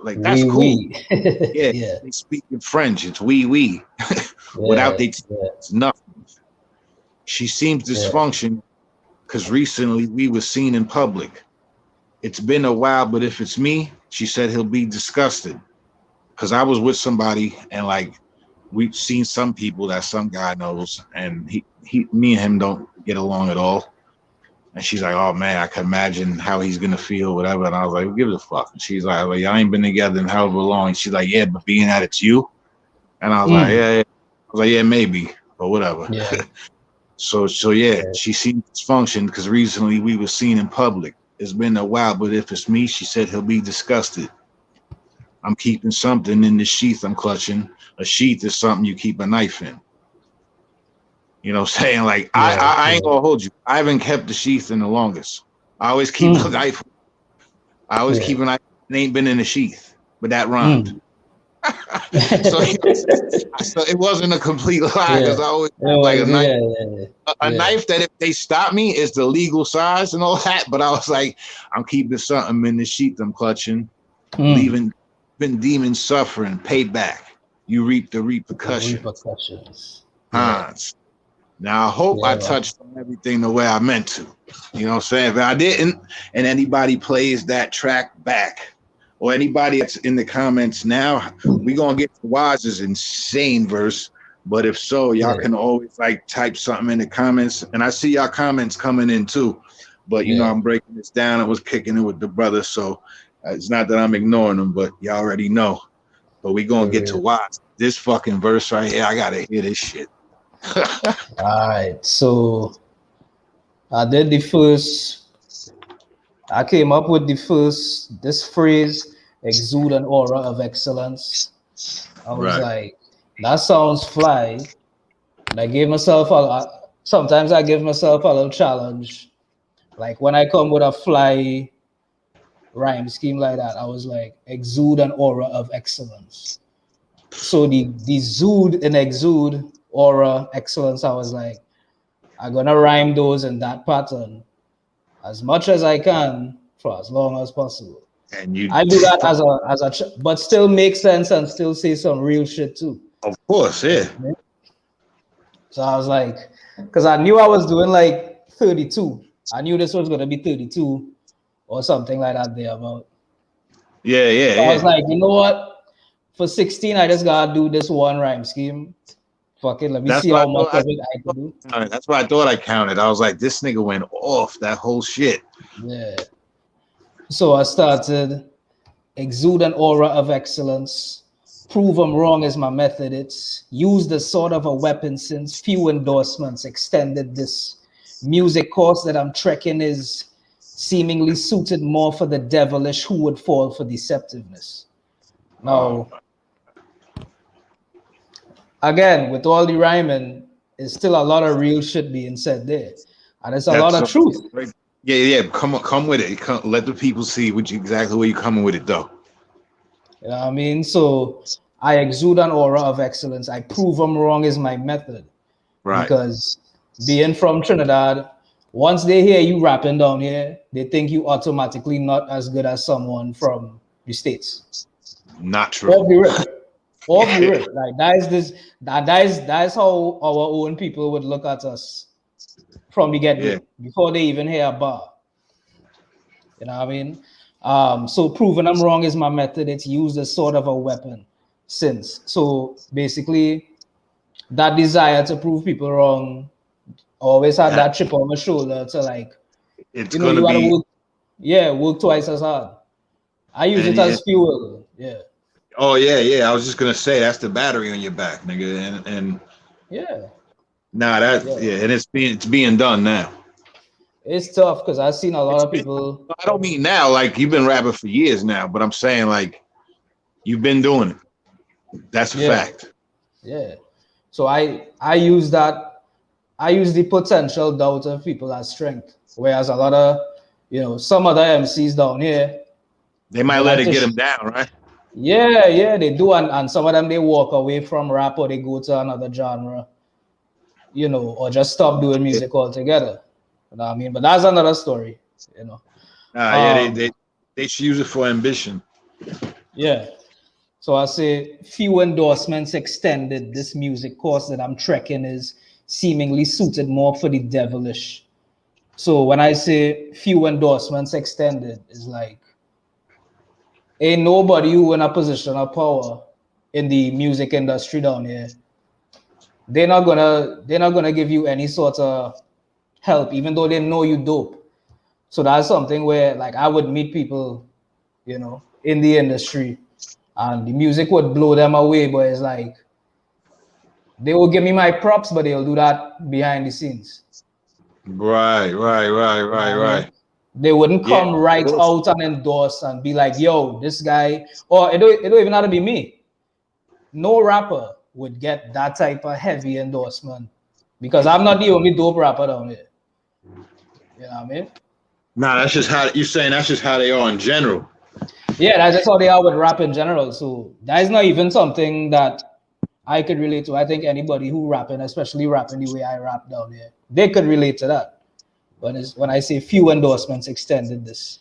like that's cool. Yeah. They speak in French. It's we. Without it's nothing. She seems dysfunction because recently we were seen in public. It's been a while, but if it's me, she said he'll be disgusted. Because I was with somebody and like we've seen some people that some guy knows, and me and him don't get along at all. And she's like, oh man, I can imagine how he's gonna feel, whatever. And I was like, who gives a fuck? And she's like, well, I ain't been together in however long. And she's like, yeah, but being that it's you. And I was like, yeah. I was like, yeah, maybe, but whatever. Yeah. So she seems dysfunction because recently we were seen in public. It's been a while, but if it's me, she said he'll be disgusted. I'm keeping something in the sheath I'm clutching. A sheath is something you keep a knife in. You know what I'm saying? Like, I ain't gonna hold you. I haven't kept the sheath in the longest. I always keep a knife. I always keep a knife. It ain't been in the sheath, but that rhymed. So it wasn't a complete lie because I always have like a knife. A knife that if they stop me is the legal size and all that. But I was like, I'm keeping something in the sheath I'm clutching, leaving demons suffering. Payback. You reap the repercussions. Hines. Now I hope I touched on everything the way I meant to. You know what I'm saying? If I didn't, and anybody plays that track back, or anybody that's in the comments now, we gonna get to Wise's insane verse. But if so, y'all can always like type something in the comments. And I see y'all comments coming in too. But I'm breaking this down. I was kicking it with the brother, so it's not that I'm ignoring them, but y'all already know. But we gonna get to Wise. This fucking verse right here, I gotta hear this shit. All right, so I did the first. I came up with this phrase, exude an aura of excellence. I was like, that sounds fly. And I gave myself sometimes I give myself a little challenge. Like when I come with a fly rhyme scheme like that, I was like, exude an aura of excellence. So the zood and exude aura excellence, I was like, I'm gonna rhyme those in that pattern as much as I can for as long as possible. And I do that but still make sense and still say some real shit too. Of course, yeah. So I was like, because I knew I was doing like 32. I knew this was gonna be 32 or something like that there about. Yeah. I was like, you know what? For 16, I just gotta do this one rhyme scheme. Fuck it, let me That's see what I how much thought. of it I could do. That's what I thought I counted. I was like, this nigga went off that whole shit. Yeah. So I started exude an aura of excellence. Prove I'm wrong is my method. It's used as sort of a weapon since few endorsements extended this music course that I'm trekking is seemingly suited more for the devilish who would fall for deceptiveness. Oh, Now, again, with all the rhyming, there's still a lot of real shit being said there. And it's a lot that's of so. truth. Yeah. Come with it. Let the people see what you exactly where you coming with it though. You know what I mean? So I exude an aura of excellence. I prove I'm wrong is my method. Right. Because being from Trinidad, once they hear you rapping down here, they think you automatically not as good as someone from the States. Not true. Off the rip. Off the rip. Like that is how our own people would look at us from the Yeah. get-go before they even hear a bar. You know what I mean? So proving I'm wrong is my method. It's used as sort of a weapon since. So basically, that desire to prove people wrong always had That that chip on my shoulder to like, it's you know, gonna you gotta be work, yeah, work twice as hard. I use it and as fuel. Yeah. oh yeah. I was just gonna say that's the battery on your back, nigga. And Yeah. nah, that Yeah. yeah, and it's being done now. It's tough because I've seen a lot It's of been, people. I don't mean now, like you've been rapping for years now, but I'm saying like you've been doing it. That's a Yeah. fact. Yeah. So I use that. I use the potential doubt of people as strength. Whereas a lot of, some other MCs down here, They might they let like it to get them down, right? yeah, they do. And some of them they walk away from rap or they go to another genre, or just stop doing music altogether. You know what I mean? But that's another story, you know. Yeah, Um, they should use it for ambition. yeah. So I say few endorsements extended. This music course that I'm trekking is seemingly suited more for the devilish. So when I say few endorsements extended, is like ain't nobody who in a position of power in the music industry down here. They're not gonna give you any sort of help, even though they know you dope. So that's something where like I would meet people, in the industry and the music would blow them away, but it's like they will give me my props, but they'll do that behind the scenes. You know what I mean? Right. They wouldn't Yeah. come right out and endorse and be like, yo, this guy, or it don't even have to be me. No rapper would get that type of heavy endorsement because I'm not the only dope rapper down here. You know what I mean? Nah, that's just how you're saying. That's just how they are in general. Yeah, that's just how they are with rap in general. So that is not even something that I could relate to. I think anybody who rapping, especially rapping the way I rap down here, they could relate to that. When I say few endorsements extended this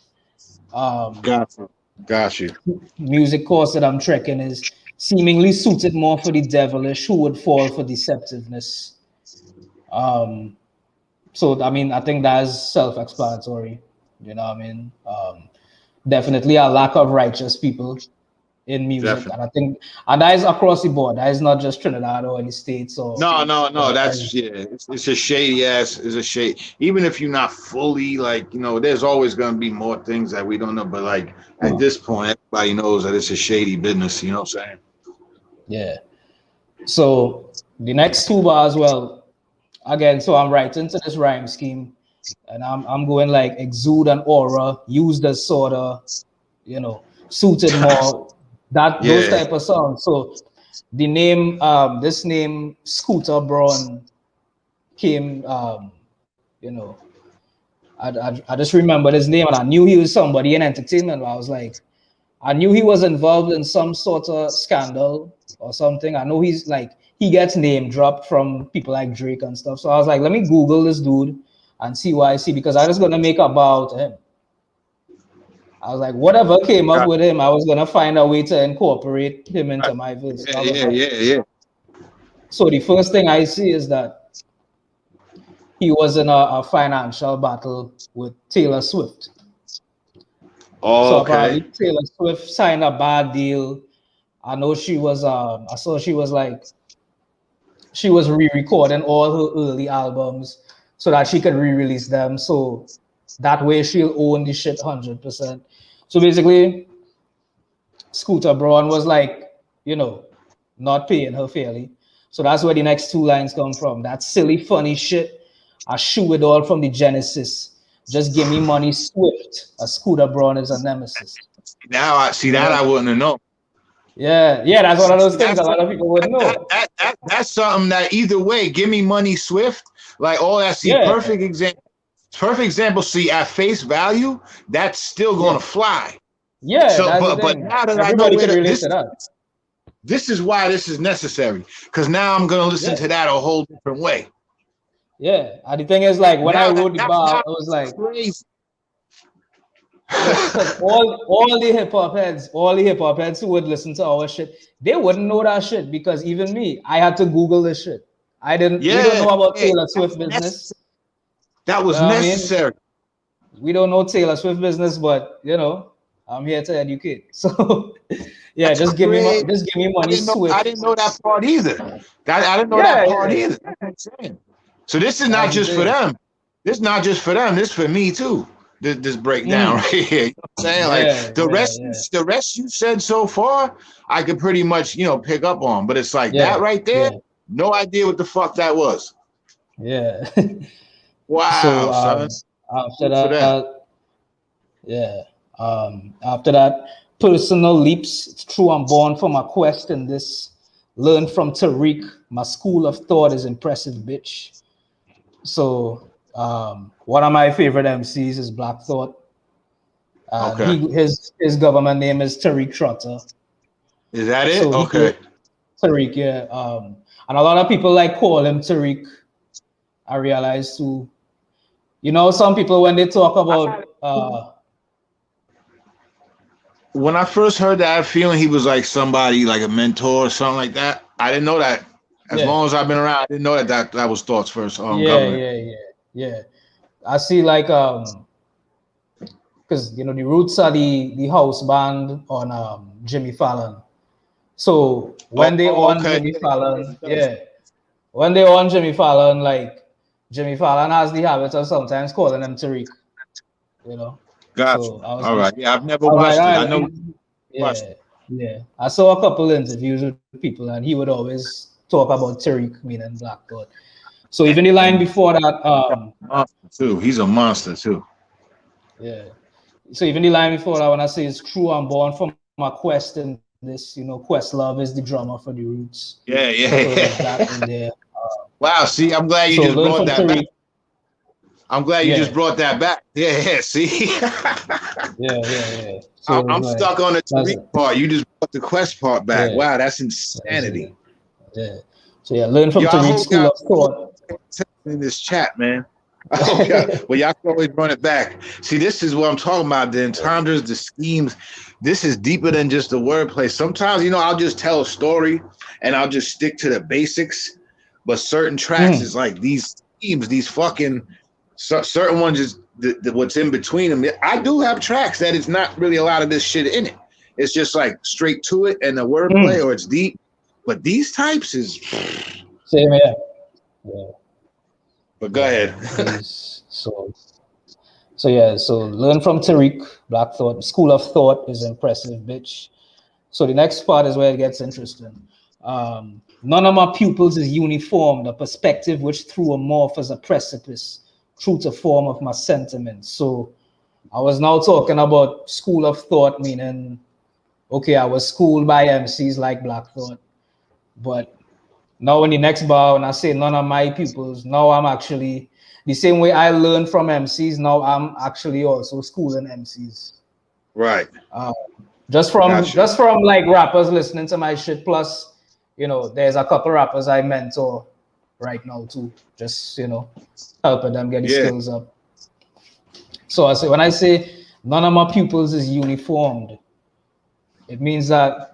Got you. Got you. music course that I'm trekking is seemingly suited more for the devilish who would fall for deceptiveness. Um, so I mean, I think that's self-explanatory. You know what I mean? Definitely a lack of righteous people in music, Definitely. and I think, and that is across the board. That is not just Trinidad or any states No. or That's yeah. It's a shady ass. It's a shade. Even if you're not fully like, there's always gonna be more things that we don't know. But like at this point, everybody knows that it's a shady business. You know what I'm saying? yeah. So the next two bars, well, again, so I'm writing to this rhyme scheme, and I'm going like exude an aura, use the sort of, suited more that those Yeah. type of songs. So the name, this name Scooter Braun came, you know, I just remembered his name and I knew he was somebody in entertainment. I was like, I knew he was involved in some sort of scandal or something. I know he's like he gets name dropped from people like Drake and stuff. So I was like, let me Google this dude and see what I see because I was gonna make about him. I was like, whatever came up Got with him, I was gonna find a way to incorporate him into my verse. So I was like, Yeah. so the first thing I see is that he was in a financial battle with Taylor Swift. So Okay. apparently Taylor Swift signed a bad deal. I know she was I saw she was like she was re-recording all her early albums so that she could re-release them. So that way she'll own the shit 100%. So basically, Scooter Braun was like, not paying her fairly. So that's where the next two lines come from. That silly, funny shit. I shoot it all from the Genesis. Just give me money swift. A Scooter Braun is a nemesis. Now I see that I wouldn't have known. Yeah, that's one of those things a lot of people wouldn't that, know. that's something that either way, give me money swift, like all that. See, perfect example. See, at face value, that's still gonna fly. Yeah, so that's but now that everybody I know can relate to that. This is why this is necessary, because now I'm gonna listen to that a whole different way. Yeah, and the thing is, like, when I wrote the bar, I was like, crazy. Because all the hip hop heads who would listen to our shit, they wouldn't know that shit, because even me, I had to Google this shit. We don't know about Taylor Swift business. That was necessary. We don't know Taylor Swift business, but I'm here to educate. So yeah, just give me money swift. I didn't know that part either. I didn't know that part either. That's what I'm saying. So this is not just for them. This is not just for them. This is for me too. This breakdown right here. You know what I'm saying? Like the rest you said so far, I could pretty much, pick up on. But it's like that right there, no idea what the fuck that was. Yeah. Wow, so son. after after that, personal leaps. It's true, I'm born for my quest in this. Learn from Tariq. My school of thought is impressive, bitch. So one of my favorite MCs is Black Thought. His government name is Tariq Trotter. Is that it? Okay. Tariq, yeah. And a lot of people call him Tariq. I realize too. Some people when they talk about when I first heard that, feeling he was like somebody, like a mentor or something like that. I didn't know that. As long as I've been around, I didn't know that was Thought's first government. Yeah. I see because the Roots are the house band on Jimmy Fallon. So when they on Jimmy Fallon, when they on Jimmy Fallon, Jimmy Fallon has the habit of sometimes calling him Tariq. Gotcha. So all right. Yeah, I've never watched it. I know. Yeah. I saw a couple interviews with people, and he would always talk about Tariq meaning Black God. So even the line before that, too. He's a monster too. Yeah. So even the line before that, when I say it's true, I'm born from my quest in this, Questlove is the drummer for the Roots. Yeah. So that in there. Wow. See, I'm glad you just brought that back. I'm glad you just brought that back. Yeah. See. Yeah. So I'm stuck on the Tariq part. You just brought the Quest part back. Yeah. Wow, that's insanity. Yeah. So learn from Tariq's school of thought. In this chat, man. Well, y'all can always run it back. See, this is what I'm talking about. The entendres, the schemes. This is deeper than just the wordplay. Sometimes, I'll just tell a story and I'll just stick to the basics. But certain tracks is like these schemes, these fucking certain ones is what's in between them. I do have tracks that it's not really a lot of this shit in it. It's just like straight to it and the wordplay, or it's deep. But these types is same here. Yeah. But go ahead. So learn from Tariq, Black Thought. School of thought is impressive, bitch. So the next part is where it gets interesting. None of my pupils is uniform, the perspective which threw a morph as a precipice, true to form of my sentiments. So I was now talking about school of thought, meaning, okay, I was schooled by MCs like Black Thought, but now in the next bar, when I say none of my pupils, now I'm actually, the same way I learned from MCs, now I'm actually also schooling MCs. Right. Just from rappers listening to my shit, plus, there's a couple rappers I mentor right now too, just, helping them get the skills up. So when I say none of my pupils is uniformed, it means that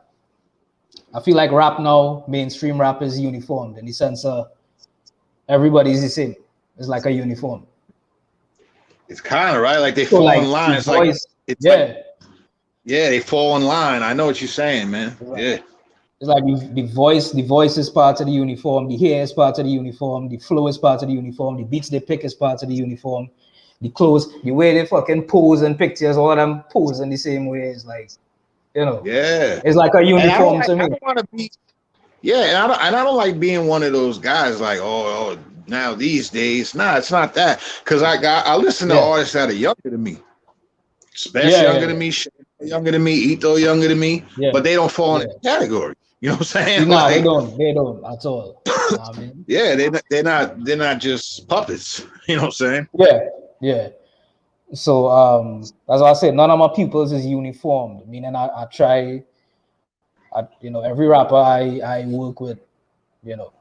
I feel like rap now, mainstream rap is uniformed in the sense of everybody's the same. It's like a uniform. It's kind of right, like they fall in line. It's voice, they fall in line. I know what you're saying, man. Right. It's like the voice is part of the uniform, the hair is part of the uniform, the flow is part of the uniform, the beats they pick is part of the uniform, the clothes, the way they fucking pose in pictures, all of them pose in the same way. It's like, Yeah. it's like a And uniform to me. I don't want to be. Yeah, and I don't like being one of those guys like, oh, now these days. Nah, it's not that. Because I listen to artists that are younger than me. Space younger than me, Shady younger than me, Ito younger than me, but they don't fall in the category. You know what I'm saying? No, like, they don't at all. Nah, I mean, yeah, they're not just puppets. You know what I'm saying? Yeah. So that's why I said none of my pupils is uniformed. Meaning I try, every rapper I work with,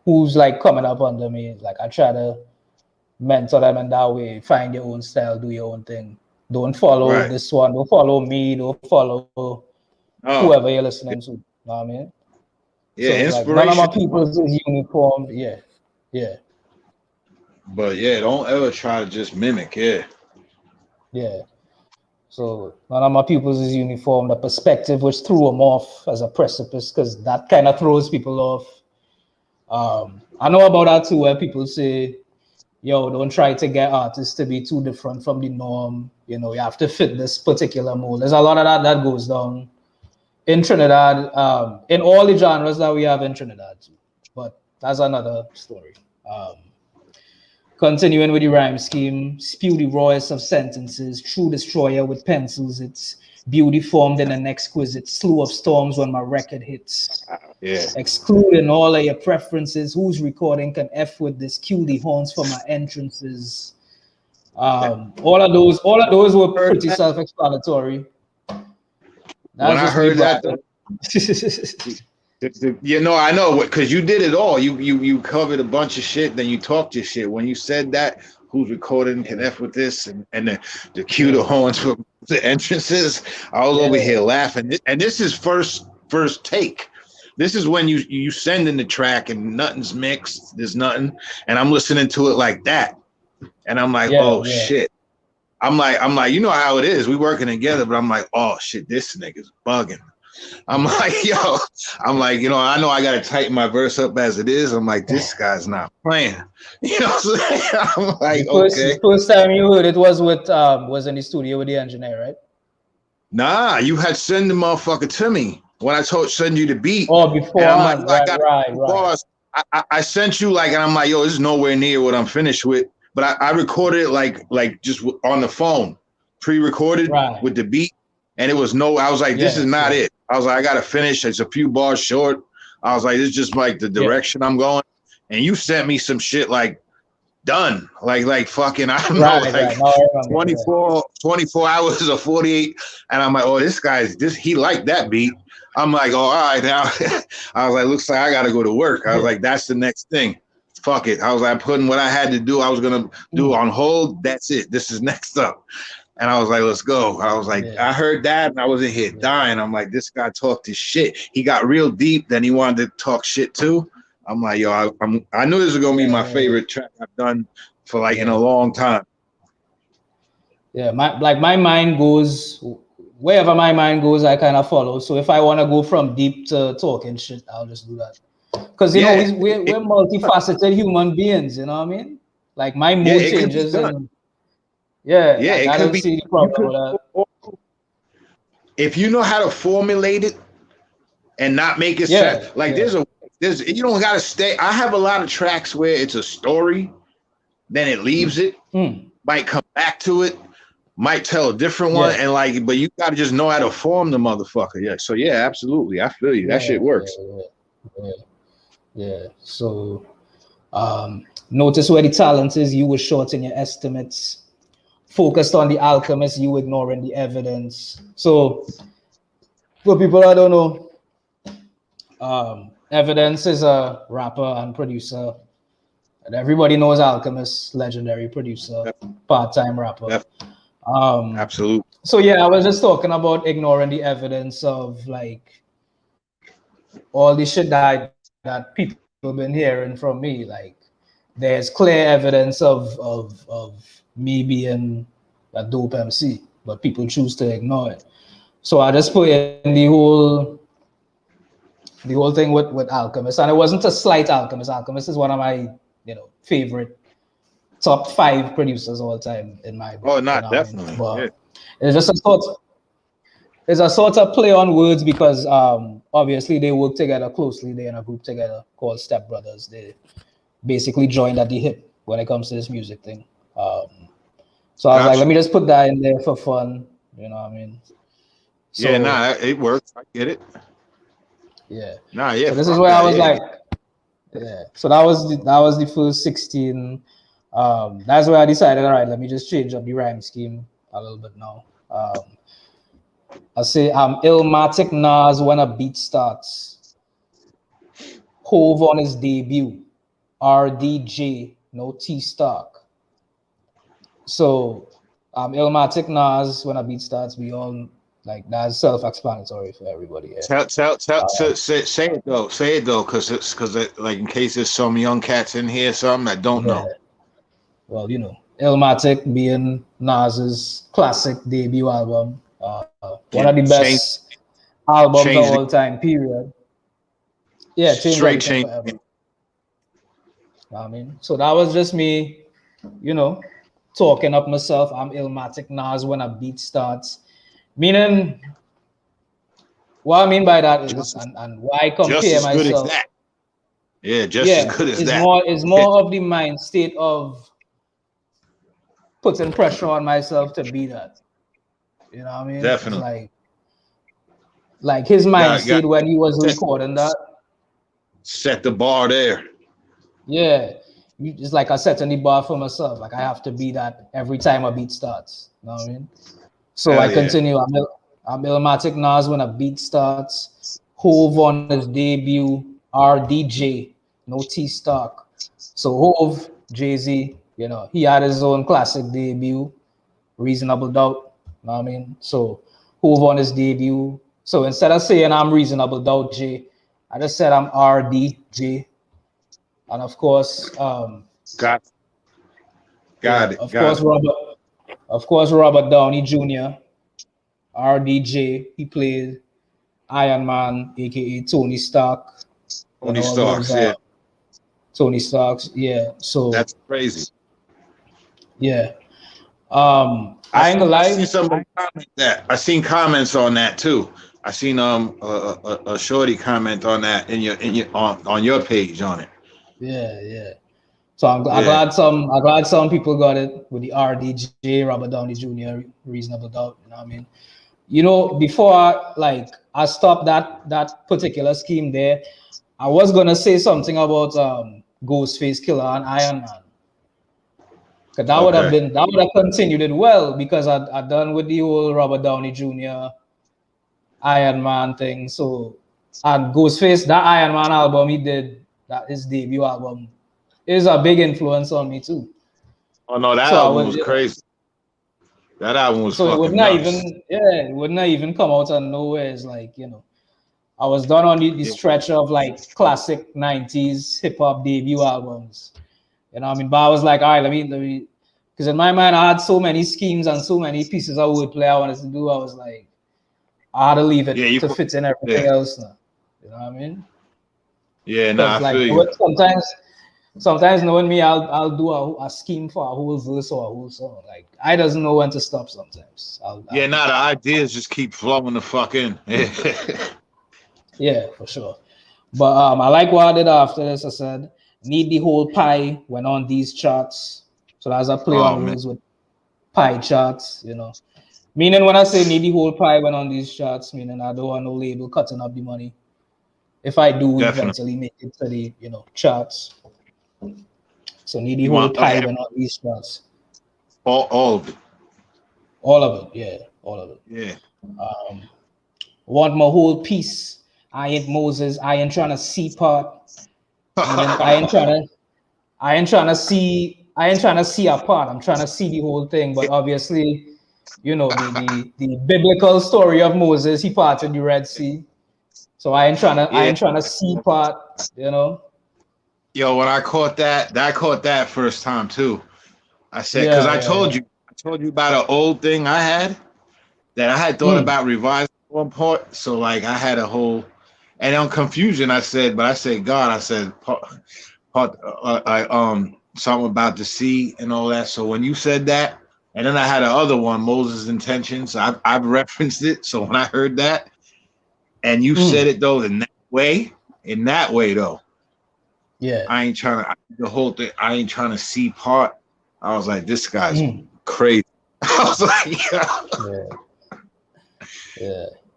who's like coming up under me, like I try to mentor them in that way. Find your own style, do your own thing. Don't follow this one. Don't follow me. Don't follow whoever you're listening to. You know what I mean? Yeah, so it's like none of my people is uniformed. Yeah. But yeah, don't ever try to just mimic. Yeah. So none of my pupils is uniform. The perspective which threw them off as a precipice, because that kind of throws people off. I know about that too, where people say, yo, don't try to get artists to be too different from the norm. You have to fit this particular mold. There's a lot of that goes down in Trinidad, in all the genres that we have in Trinidad too. But that's another story. Continuing with the rhyme scheme, spew the rawest of sentences, true destroyer with pencils. It's beauty formed in an exquisite slew of storms when my record hits. Yeah. Excluding all of your preferences, who's recording can F with this, cue the horns for my entrances. All of those were pretty self-explanatory. When I heard that, I know because you did it all. You covered a bunch of shit, then you talked your shit. When you said that, who's recording can F with this, and the cue the horns for the entrances, I was over here laughing. And this is first take. This is when you send in the track and nothing's mixed. There's nothing, and I'm listening to it like that, and I'm like, shit. I'm like, you know how it is. We working together, but I'm like, oh shit, this nigga's bugging. I'm like, yo, I know I gotta tighten my verse up as it is. I'm like, this guy's not playing. You know what I'm saying? I'm like, the first time you heard it was was in the studio with the engineer, right? Nah, you had send the motherfucker to me when I send you the beat. Oh, before I'm like, right. I sent you like, and I'm like, yo, this is nowhere near what I'm finished with. But I recorded it like just on the phone, pre-recorded with the beat. And it was I was like, this is not it. I was like, I got to finish. It's a few bars short. I was like, this is just like the direction I'm going. And you sent me some shit like done. Like fucking, I don't know, 24 hours or 48. And I'm like, oh, he liked that beat. I'm like, oh, all right. Now I was like, looks like I got to go to work. I was like, that's the next thing. Fuck it. I was like, putting what I had to do, I was going to do on hold. That's it. This is next up. And I was like, let's go. I was like, I heard that and I was in here dying. I'm like, this guy talked his shit. He got real deep. Then he wanted to talk shit too. I'm like, yo, I knew this was going to be my favorite track I've done for in a long time. Yeah, my mind goes, wherever my mind goes, I kind of follow. So if I want to go from deep to talking shit, I'll just do that. Because, we're multifaceted human beings, you know what I mean? Like my mood changes and I don't see the problem with that. If you know how to formulate it and not make it set, there's you don't got to stay. I have a lot of tracks where it's a story, then it leaves it, might come back to it, might tell a different one, and but you got to just know how to form the motherfucker. Yeah. So absolutely, I feel you. That shit works. Yeah. So notice where the talent is. You were short in your estimates. Focused on the alchemist, you ignoring the evidence. So for people that don't know, Evidence is a rapper and producer. And everybody knows Alchemist, legendary producer, part-time rapper. Absolutely. So I was just talking about ignoring the evidence of like all the shit that people have been hearing from me. Like there's clear evidence of me being a dope MC, but people choose to ignore it. So I just put in the whole the whole thing with Alchemist, and it wasn't a slight Alchemist. Alchemist is one of my favorite top 5 producers all time in my book. Oh, You not know what I mean? definitely. Yeah. But it's just a sort of play on words because obviously they work together closely. They're in a group together called Step Brothers. They basically joined at the hip when it comes to this music thing. So I was like, let Gotcha. me just put that in there for fun. You know what I mean? Yeah, So nah, it works. I get it. yeah. Nah, yeah, So this is fuck where I that. was Yeah, like, yeah. So that was the first 16. That's where I decided, all right, let me just change up the rhyme scheme a little bit now. I say I'm Illmatic Nas when a beat starts. Hove on his debut. RDJ, no T Stock. So Illmatic Nas when a beat starts. We all like that's self-explanatory for everybody. Yeah. say it though. Say it though, because like in case there's some young cats in here, some that don't Yeah. know. Well, Illmatic being Nas's classic debut album, one of Yeah, the best albums of change the all time. Period. Yeah, changed straight everything change. forever. I mean, so that was just me, you know, talking up myself. I'm Illmatic Nas when a beat starts. Meaning, what I mean by that is, Just, and why I just compare as good as myself, that. Yeah, just as yeah, good as is that. more of the mind state of putting pressure on myself to be that. You know what I mean? It's Definitely. like his mind Got state when he was set, recording that. set the bar there. Yeah, it's like I set the bar for myself. Like I have to be that every time a beat starts. You know what I mean? So I Hell yeah. continue. I'm Illmatic Nas when a beat starts. Hove on his debut. RDJ, no T Stock. So Hove, Jay-Z, he had his own classic debut, Reasonable Doubt. You know what I mean? So Hove on his debut. So instead of saying I'm Reasonable Doubt J, I just said I'm RDJ. And Got yeah, it. Got it. of course, Robert Downey Jr., RDJ. He played Iron Man, aka Tony Stark, and Tony all those Starks. Yeah, Tony Starks. Yeah. So that's crazy. yeah. I I ain't gonna I lie. seen somebody comment that. I seen comments on that too. I seen a shorty comment on that in your on your page on it. Yeah. So I'm Yeah, glad some people got it with the RDJ, Robert Downey Jr. Reasonable Doubt. You know what I mean? Before I stopped that particular scheme there, I was gonna say something about Ghostface Killer and Iron Man. Cause okay. that would have continued it well because I done with the whole Robert Downey Jr. Iron Man thing. So and Ghostface, that Iron Man album he did, that his debut album, is a big influence on me too. Oh no, that So I album was was crazy. That album was so it would fucking not nuts. even it would not even come out of nowhere. It's like, I was done on the Yeah, stretch of like classic 90s hip hop debut albums. You know what I mean? But I was like, all right, let me because in my mind I had so many schemes and so many pieces of wordplay I wanted to do. I was like, I had to leave yeah, it you to put fit in yeah, everything else now. You know what I mean? yeah. Nah, Because I like feel you. sometimes knowing me, I'll do a scheme for a whole verse or a whole song. Like I doesn't know when to stop sometimes. Yeah, nah, the ideas just keep flowing the fuck in. Yeah, for sure. But I like what I did after this. I said, need the whole pie when on these charts. So that's a play Oh on man, words with pie charts. Meaning when I say need the whole pie when on these charts, meaning I don't want no label cutting up the money. If I do definitely. eventually make it to the charts. So need the You whole want pie when on these charts. all of it. All of it, yeah, all of it. Yeah. Want my whole piece. I ain't Moses. I ain't trying to see part. Meaning I ain't trying to see a part. I'm trying to see the whole thing. But obviously, the biblical story of Moses, he parted the Red Sea. So I Yeah. ain't trying to see part. Yo, when I caught that first time too. I said, because Yeah. I told you about an old thing I had that I had thought Mm, about revising at one point. So like I had a whole, And on confusion, I said God. I said something about the sea and all that. So when you said that, and then I had another one, Moses' intentions. I've referenced it. So when I heard that, and you said it though in that way though, Yeah. I ain't trying to the whole thing. I ain't trying to see part. I was like, this guy's crazy. I was like,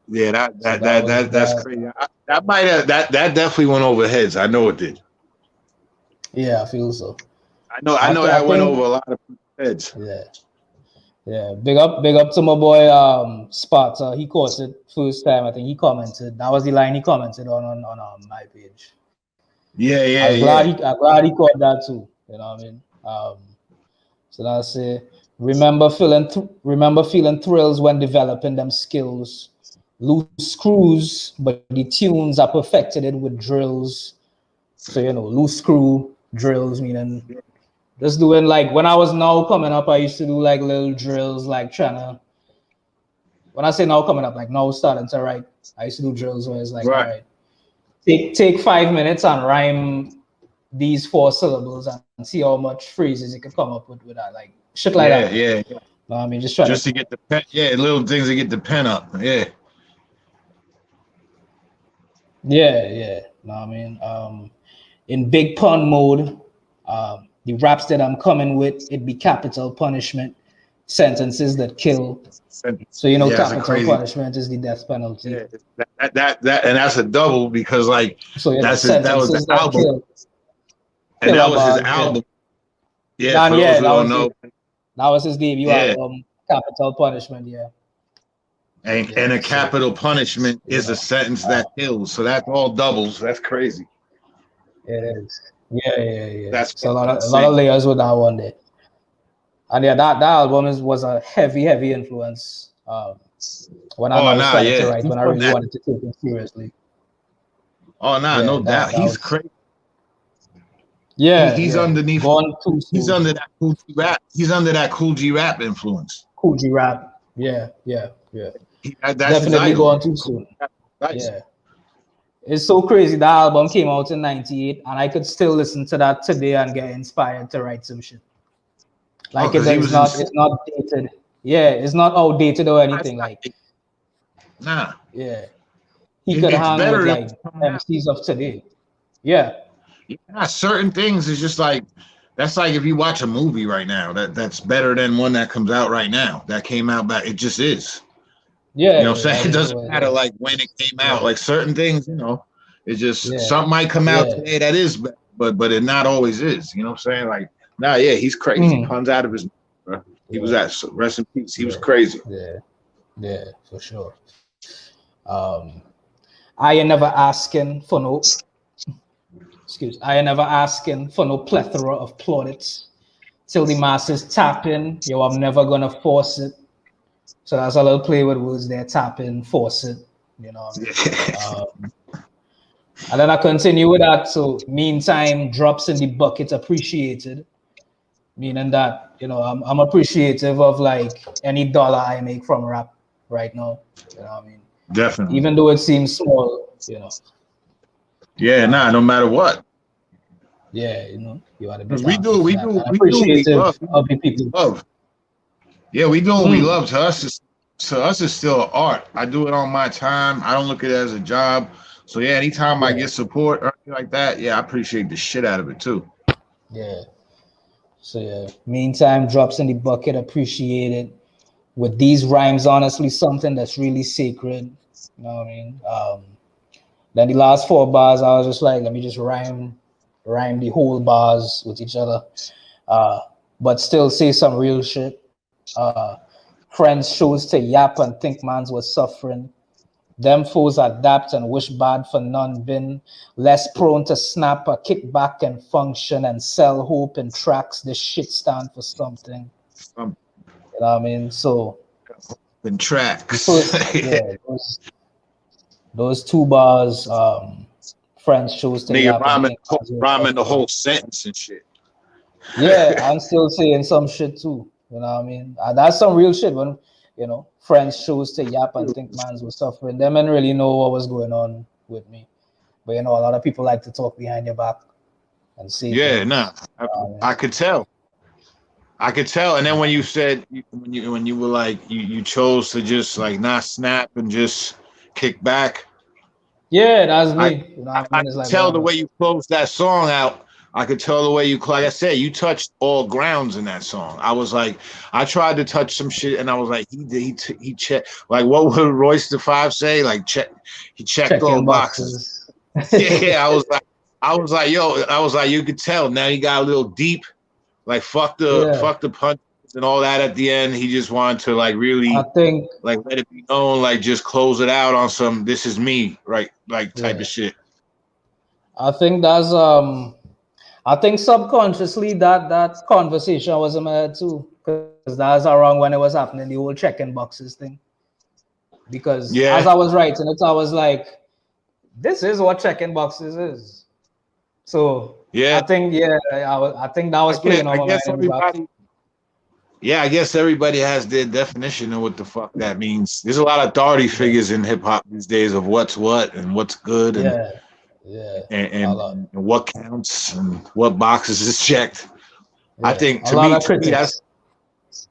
yeah, that's crazy. That definitely went over heads. I know it did. Yeah, I feel so. I know that went over a lot of heads. Yeah. Big up to my boy Spot. He caught it first time. I think he commented. That was the line he commented on my page. Yeah. I'm glad he caught that too. You know what I mean? So that's it. Remember feeling thrills when developing them skills. Loose screws, but the tunes are perfected it with drills. So loose screw drills, meaning just doing like when I was now coming up, I used to do like little drills, like trying to. When I say now coming up, like now starting to write, I used to do drills where it's like, all right, take 5 minutes and rhyme these 4 syllables and see how much phrases you could come up with that, like shit like that. Yeah. I mean, just to get the pen, little things to get the pen up. Yeah. No, I mean, in big pun mode, the raps that I'm coming with, it be capital punishment, sentences that kill. So capital punishment is the death penalty. Yeah, that and that's a double because like that was the album, and that was his album. Yeah, for those who don't know, that was his debut album, Capital Punishment. Yeah. And a capital punishment is a sentence that kills. So that's all doubles. That's crazy. It is. Yeah. That's a lot of layers with that one there. And that album was a heavy influence when I started to write, when I really wanted to take it seriously. Oh no doubt. He's crazy. Yeah, he's underneath. He's under that Cool G rap. He's under that Cool G rap influence. Cool G rap. Yeah. That's definitely going too soon. Yeah. It's so crazy. That album came out in '98, and I could still listen to that today and get inspired to write some shit. Like it's not dated. Yeah, it's not outdated or anything. Nah. Yeah. He could hang with like MCs of today. Yeah. Certain things is just like that's like if you watch a movie right now that's better than one that comes out right now that came out back. It just is. Yeah, you know what I'm saying? It doesn't matter like when it came out. Like certain things, it's just something might come out today that is, but it not always is. You know what I'm saying? Like, he's crazy. He comes out of his. Bro. He was at rest in peace. He was crazy. Yeah, for sure. I ain't never asking for no. I ain't never asking for no plethora of plaudits till the masses tap in. Yo, I'm never gonna force it. So that's a little play with words there, tap in, force it, and then I continue with that. So meantime, drops in the bucket appreciated, meaning that, I'm appreciative of like any dollar I make from rap right now. You know what I mean? Definitely. Even though it seems small, Yeah, no matter what. Yeah, you are the best. We do appreciative of the people. Love. Yeah, we do what we love. To us, it's still art. I do it on my time. I don't look at it as a job. So anytime I get support or anything like that, I appreciate the shit out of it too. Yeah. So meantime, drops in the bucket appreciated. With these rhymes, honestly, something that's really sacred. You know what I mean? Then the last 4 bars, I was just like, let me just rhyme the whole bars with each other, but still say some real shit. Friends chose to yap and think mans was suffering. Them foes adapt and wish bad for none been. Less prone to snap or kick back and function and sell hope in tracks. This shit stand for something. You know what I mean? So in tracks. Those 2 bars, friends chose to yap rhyming the whole sentence and shit. Yeah, I'm still saying some shit too. You know what I mean? That's some real shit when, friends chose to yap and think mans was suffering. Them and really know what was going on with me. But a lot of people like to talk behind your back and say Yeah, things. nah, I could tell. I could tell. And then when you said when you were like you chose to just like not snap and just kick back, Yeah, that's I me. I It's could like tell the whatever. way you closed that song out. I could tell the way you, like I said, you touched all grounds in that song. I was like, I tried to touch some shit, and I was like, he checked. Like, what would Royce the Five say? Like, he checked all Checking boxes. boxes. Yeah, I was like, yo, I was like, you could tell. Now he got a little deep. Like, Yeah, fuck the punches and all that at the end. He just wanted to like I really think. like let it be known, like just close it out on some "this is me," right? Like type Yeah, of shit. I think that's I think subconsciously that conversation was in my head too, because that's around when it was happening, the whole checking boxes thing. Because as Yeah, I was writing it, I was like, this is what checking boxes is. So yeah. I think, yeah, I think that was playing I on my mind guess in the back. everybody. Yeah, I guess everybody has their definition of what the fuck that means. There's a lot of authority Yeah, figures in hip hop these days of what's what and what's good yeah, yeah, a lot. and what counts and what boxes is checked. I Yeah, think a lot of to me that's critics.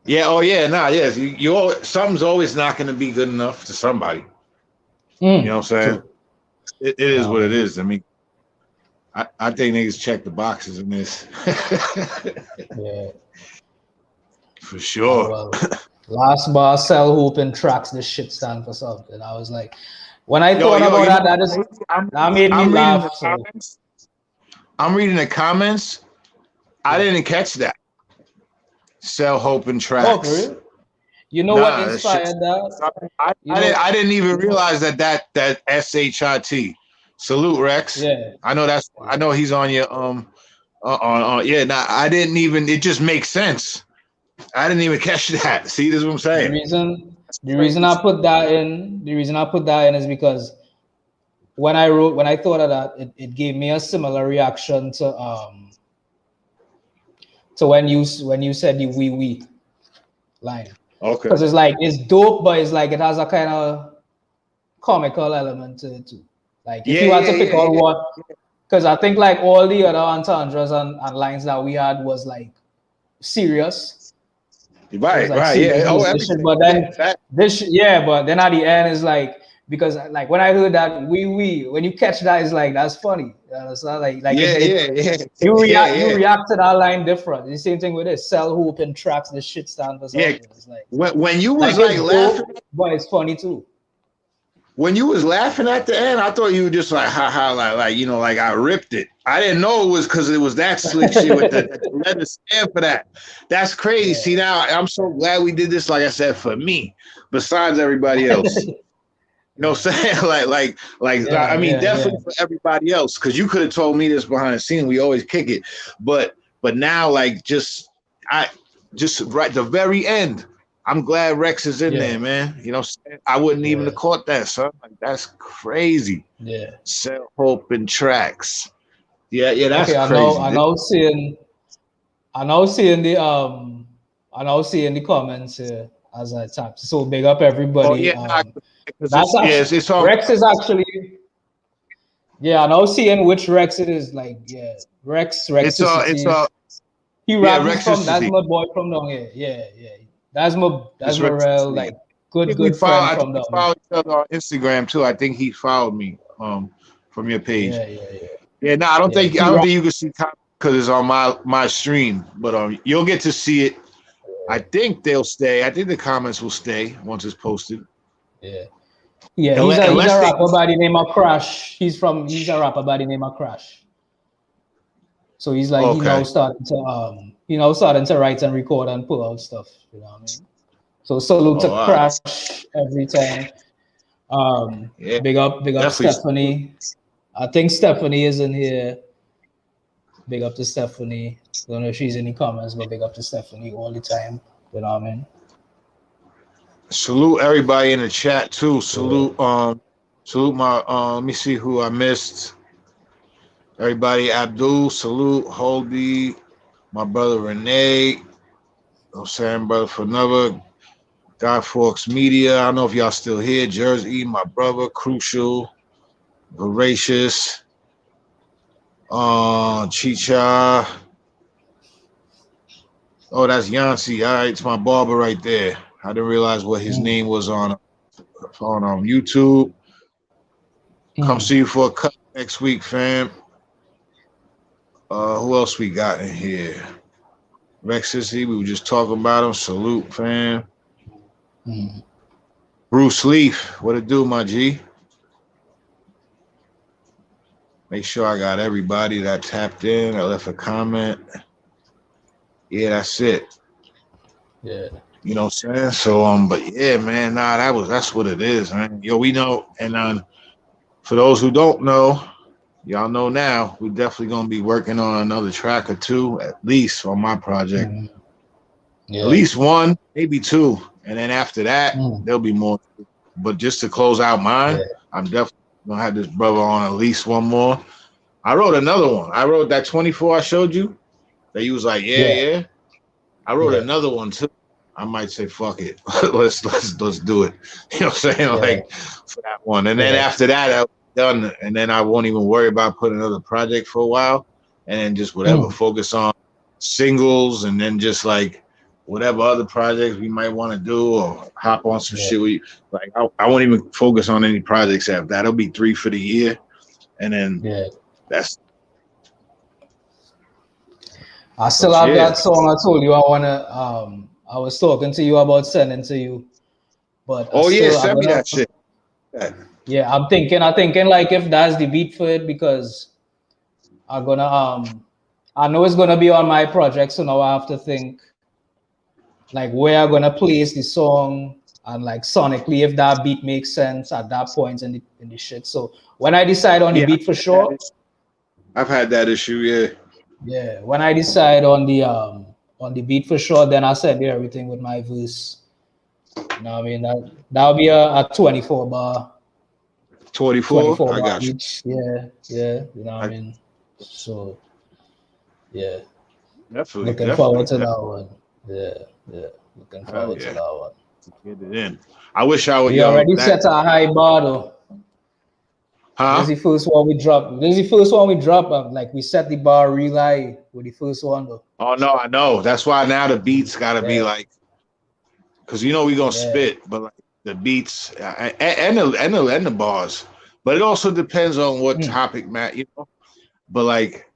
yeah. Oh yeah, nah, yes. Something's always not going to be good enough to somebody. You know what I'm saying? True. It is Yeah, what it man. is. I mean, I think niggas check the boxes in this Yeah. for Ah, sure. well, last bar sell hoop and tracks. This shit stand for something. I was like, when I thought You about know that, what's crazy? that made me I'm reading laugh. the So comments. I'm reading the comments. I yeah. didn't catch that. Sell hope and Oh, for tracks. real? You know what Nah, that shit. inspired that? You I know, didn't even realize that shit. Salute Rex. yeah, I yeah. know he's on your yeah. Nah, I didn't even. It just makes sense. I didn't even catch that. See, this is what I'm The saying. reason, That's the reason I crazy. put that in, the reason I put that in is because when I thought of that, it gave me a similar reaction to when you said the we line, Okay. because it's like it's dope, but it's like it has a kind of comical element to it too. Like if Yeah, you had yeah, to pick yeah, out yeah. one, because I think like all the other entendres and lines that we had was like serious. It was Right, like right. serious Yeah. Oh, business shit. everything. But Yeah. then yeah, but then at the end is like, because like when I heard that we when you catch that, it's like that's funny. It's not like Yeah, it yeah, yeah, yeah, you yeah. react to that line different. The same thing with this sell hoop and tracks. This shit stand for Yeah. something. It's When you was like like it's laughing, dope, but it's funny too. when you was laughing at the end, I thought you were just like ha ha, like you know, like I ripped it. I didn't know it was because it was that slick shit with the letter stand for that. That's crazy. Yeah. See now, I'm so glad we did this. Like I said, for me, besides everybody else. You know what I'm Yeah. saying? I Yeah, mean, yeah, yeah, definitely for everybody else, because you could have told me this behind the scene. We always kick it, but now, like, just right the very end. I'm glad Rex is in yeah, there, man. You know, what I'm saying? I wouldn't even yeah, have caught that, son. Like, that's crazy. yeah. Sell hope and tracks. Yeah, yeah, that's Okay, crazy. I now seeing the I now seeing the comments here as I tap. So big up Oh everybody. yeah, because That's actually it's on. Rex is actually, yeah. I now seeing which Rex it is. Like, yeah, Rex It's Rexicity. He yeah, rap. He's from, that's Rexicity. my boy from down here. Yeah, yeah. That's It's my real Rexicity. like good friend I think from we down here. followed each other on Instagram too. I think he followed me from your page. Yeah, yeah, yeah, Yeah, no, yeah. I He don't rap. think you can see because it's on my stream, but you'll get to see it. I think they'll stay. I think the comments will stay once it's posted. Yeah. Yeah, he's a Unless they rapper by the name of Crash. He's a rapper by the name of Crash. So he's like okay. he now starting to write and record and pull out stuff. You know what I mean? So salute Oh, to all right. Crash every time. Yeah, Big up definitely. Stephanie. I think Stephanie is in here. Big up to Stephanie. Don't know if she's in the comments, but big up to Stephanie all the time. You know what I mean? Salute everybody in the chat too. Yeah. Salute my let me see who I missed. Everybody, Abdul, salute, Holdy, my brother Renee, I'm saying brother for another. Guy Fawkes Media. I don't know if y'all still here. Jersey, my brother, Crucial, Voracious. Chicha. Oh, that's Yancy. All right, it's my barber right there. I didn't realize what his name was on YouTube. Come see you for a cut next week, fam. Who else we got in here? Rexy, we were just talking about him. Salute, fam. Bruce Leaf, what it do, my G? Make sure I got everybody that tapped in. I left a comment. Yeah, that's it. Yeah. You know what I'm saying? So but yeah, man, that's what it is, man. Yo, we know, and for those who don't know, y'all know now, we definitely gonna be working on another track or two, at least on my project. Yeah. At least one, maybe two. And then after that, there'll be more. But just to close out mine, I'm definitely gonna have this brother on at least one more. I wrote another one. I wrote that 24 I showed you. That he was like, yeah. I wrote another one too. I might say, fuck it. let's do it. You know what I'm saying? Like for that one. And then after that, I'll be done. And then I won't even worry about putting another project for a while. And then just whatever, focus on singles and then just like whatever other projects we might want to do or hop on some shit. I won't even focus on any projects after that. It'll be 3 for the year. And then that's I still have that song I told you I wanna I was talking to you about sending to you. But send me that shit. Yeah, I'm thinking like if that's the beat for it, because I'm gonna I know it's gonna be on my project, so now I have to think like where I'm gonna place the song and like sonically if that beat makes sense at that point in the shit. So when I decide on the beat for sure. I've had that issue, Yeah, when I decide on the beat for sure, then I send you everything with my verse. You know what I mean? That'll be a 24 bar. 24 bar I got you. each. Yeah. You know what I mean? So yeah. Definitely. Forward to that one. Yeah. Looking forward to that one. Get it in. I wish I would. We already set a high bar though. Huh? This is the first one we drop. Like we set the bar real high with the first one though. Oh no, I know. That's why now the beats gotta be like, because you know we gonna spit, but like the beats and the bars. But it also depends on what topic, Matt. You know. But like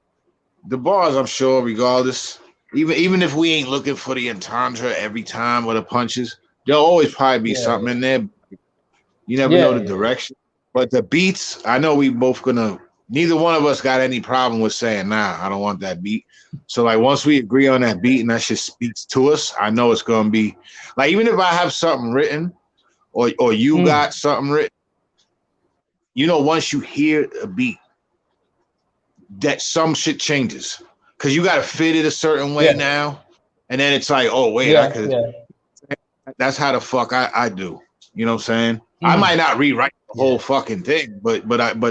the bars, I'm sure, regardless, even if we ain't looking for the entendre every time or the punches, there'll always probably be something in there. You never know the direction. But the beats, I know we both gonna. Neither one of us got any problem with saying, nah, I don't want that beat. So like once we agree on that beat and that shit speaks to us, I know it's gonna be like even if I have something written or you got something written, you know, once you hear a beat, that some shit changes. Cause you gotta fit it a certain way now. And then it's like, oh wait, I could that's how the fuck I do. You know what I'm saying? I might not rewrite the whole fucking thing, but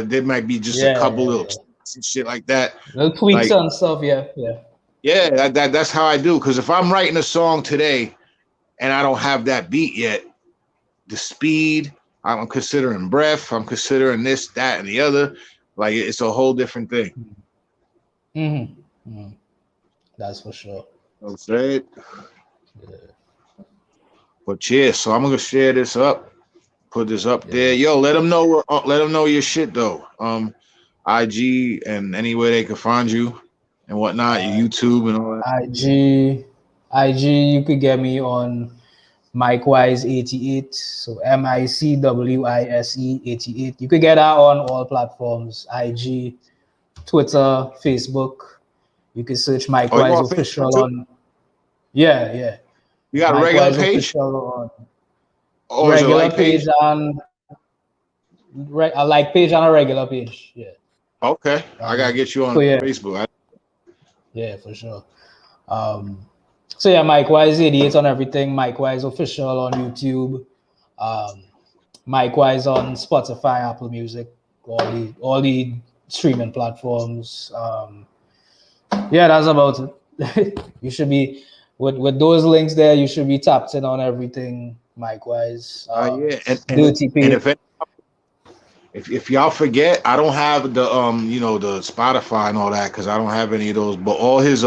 there might be just a couple little shit like that. Little tweaks and stuff, Yeah, that's how I do. Because if I'm writing a song today and I don't have that beat yet, the speed, I'm considering breath, I'm considering this, that, and the other. Like it's a whole different thing. That's for sure. Okay. But yeah, so I'm gonna share this up, put this up there. Yo, let them know your shit though. IG and anywhere they can find you and whatnot, your YouTube and all that. IG, you could get me on Micwise 88. So MICWISE 88. You could get that on all platforms: IG, Twitter, Facebook. You can search Micwise official on. Yeah. You got a regular page? Regular page on a like page on a regular page. Yeah. Okay. I gotta get you on Facebook. Yeah, for sure. So yeah, Micwise 88 on everything. Micwise official on YouTube. Micwise on Spotify, Apple Music, all the streaming platforms. Yeah, that's about it. You should be with those links there. You should be tapped in on everything. Micwise. Yeah, Dirty Pay. And if y'all forget, I don't have the the Spotify and all that because I don't have any of those. But all his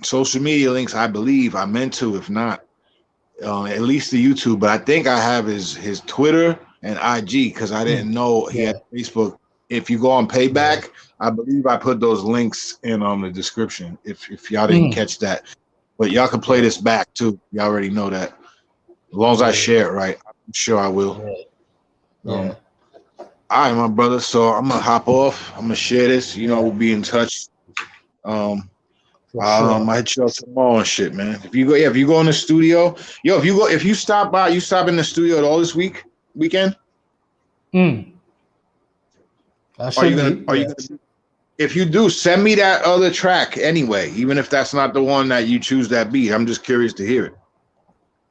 social media links, I believe I meant to. If not, at least the YouTube. But I think I have his Twitter and IG because I didn't know he had Facebook. If you go on Payback, I believe I put those links in the description. If y'all didn't catch that, but y'all can play this back too. Y'all already know that. As long as I share it right, I'm sure I will. All right, my brother. So I'm gonna hop off. I'm gonna share this. We'll be in touch. I hit you up tomorrow and shit, man. If you go in the studio, if you stop in the studio at all this weekend. Are you gonna? If you do, send me that other track anyway, even if that's not the one that you choose that beat. I'm just curious to hear it.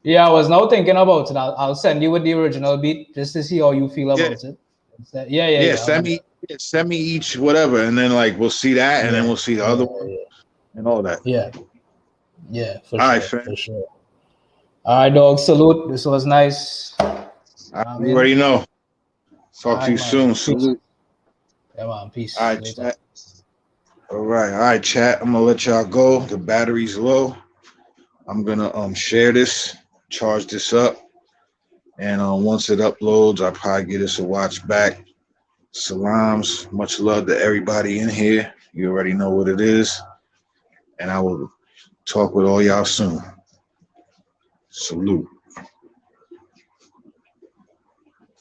Yeah, I was now thinking about it. I'll send you with the original beat just to see how you feel about it. Yeah. Send me each whatever, and then we'll see that, and then we'll see the other one and all that. Yeah, for all sure, right, for sure. All right, dog. Salute. This was nice. You already know. Talk to you soon. Peace. Salute. Yeah, man. Peace. All right, chat. All right, chat. I'm gonna let y'all go. The battery's low. I'm gonna share this, charge this up, and once it uploads, I'll probably get us a watch back. Salams, much love to everybody in here. You already know what it is, and I will talk with all y'all soon. Salute.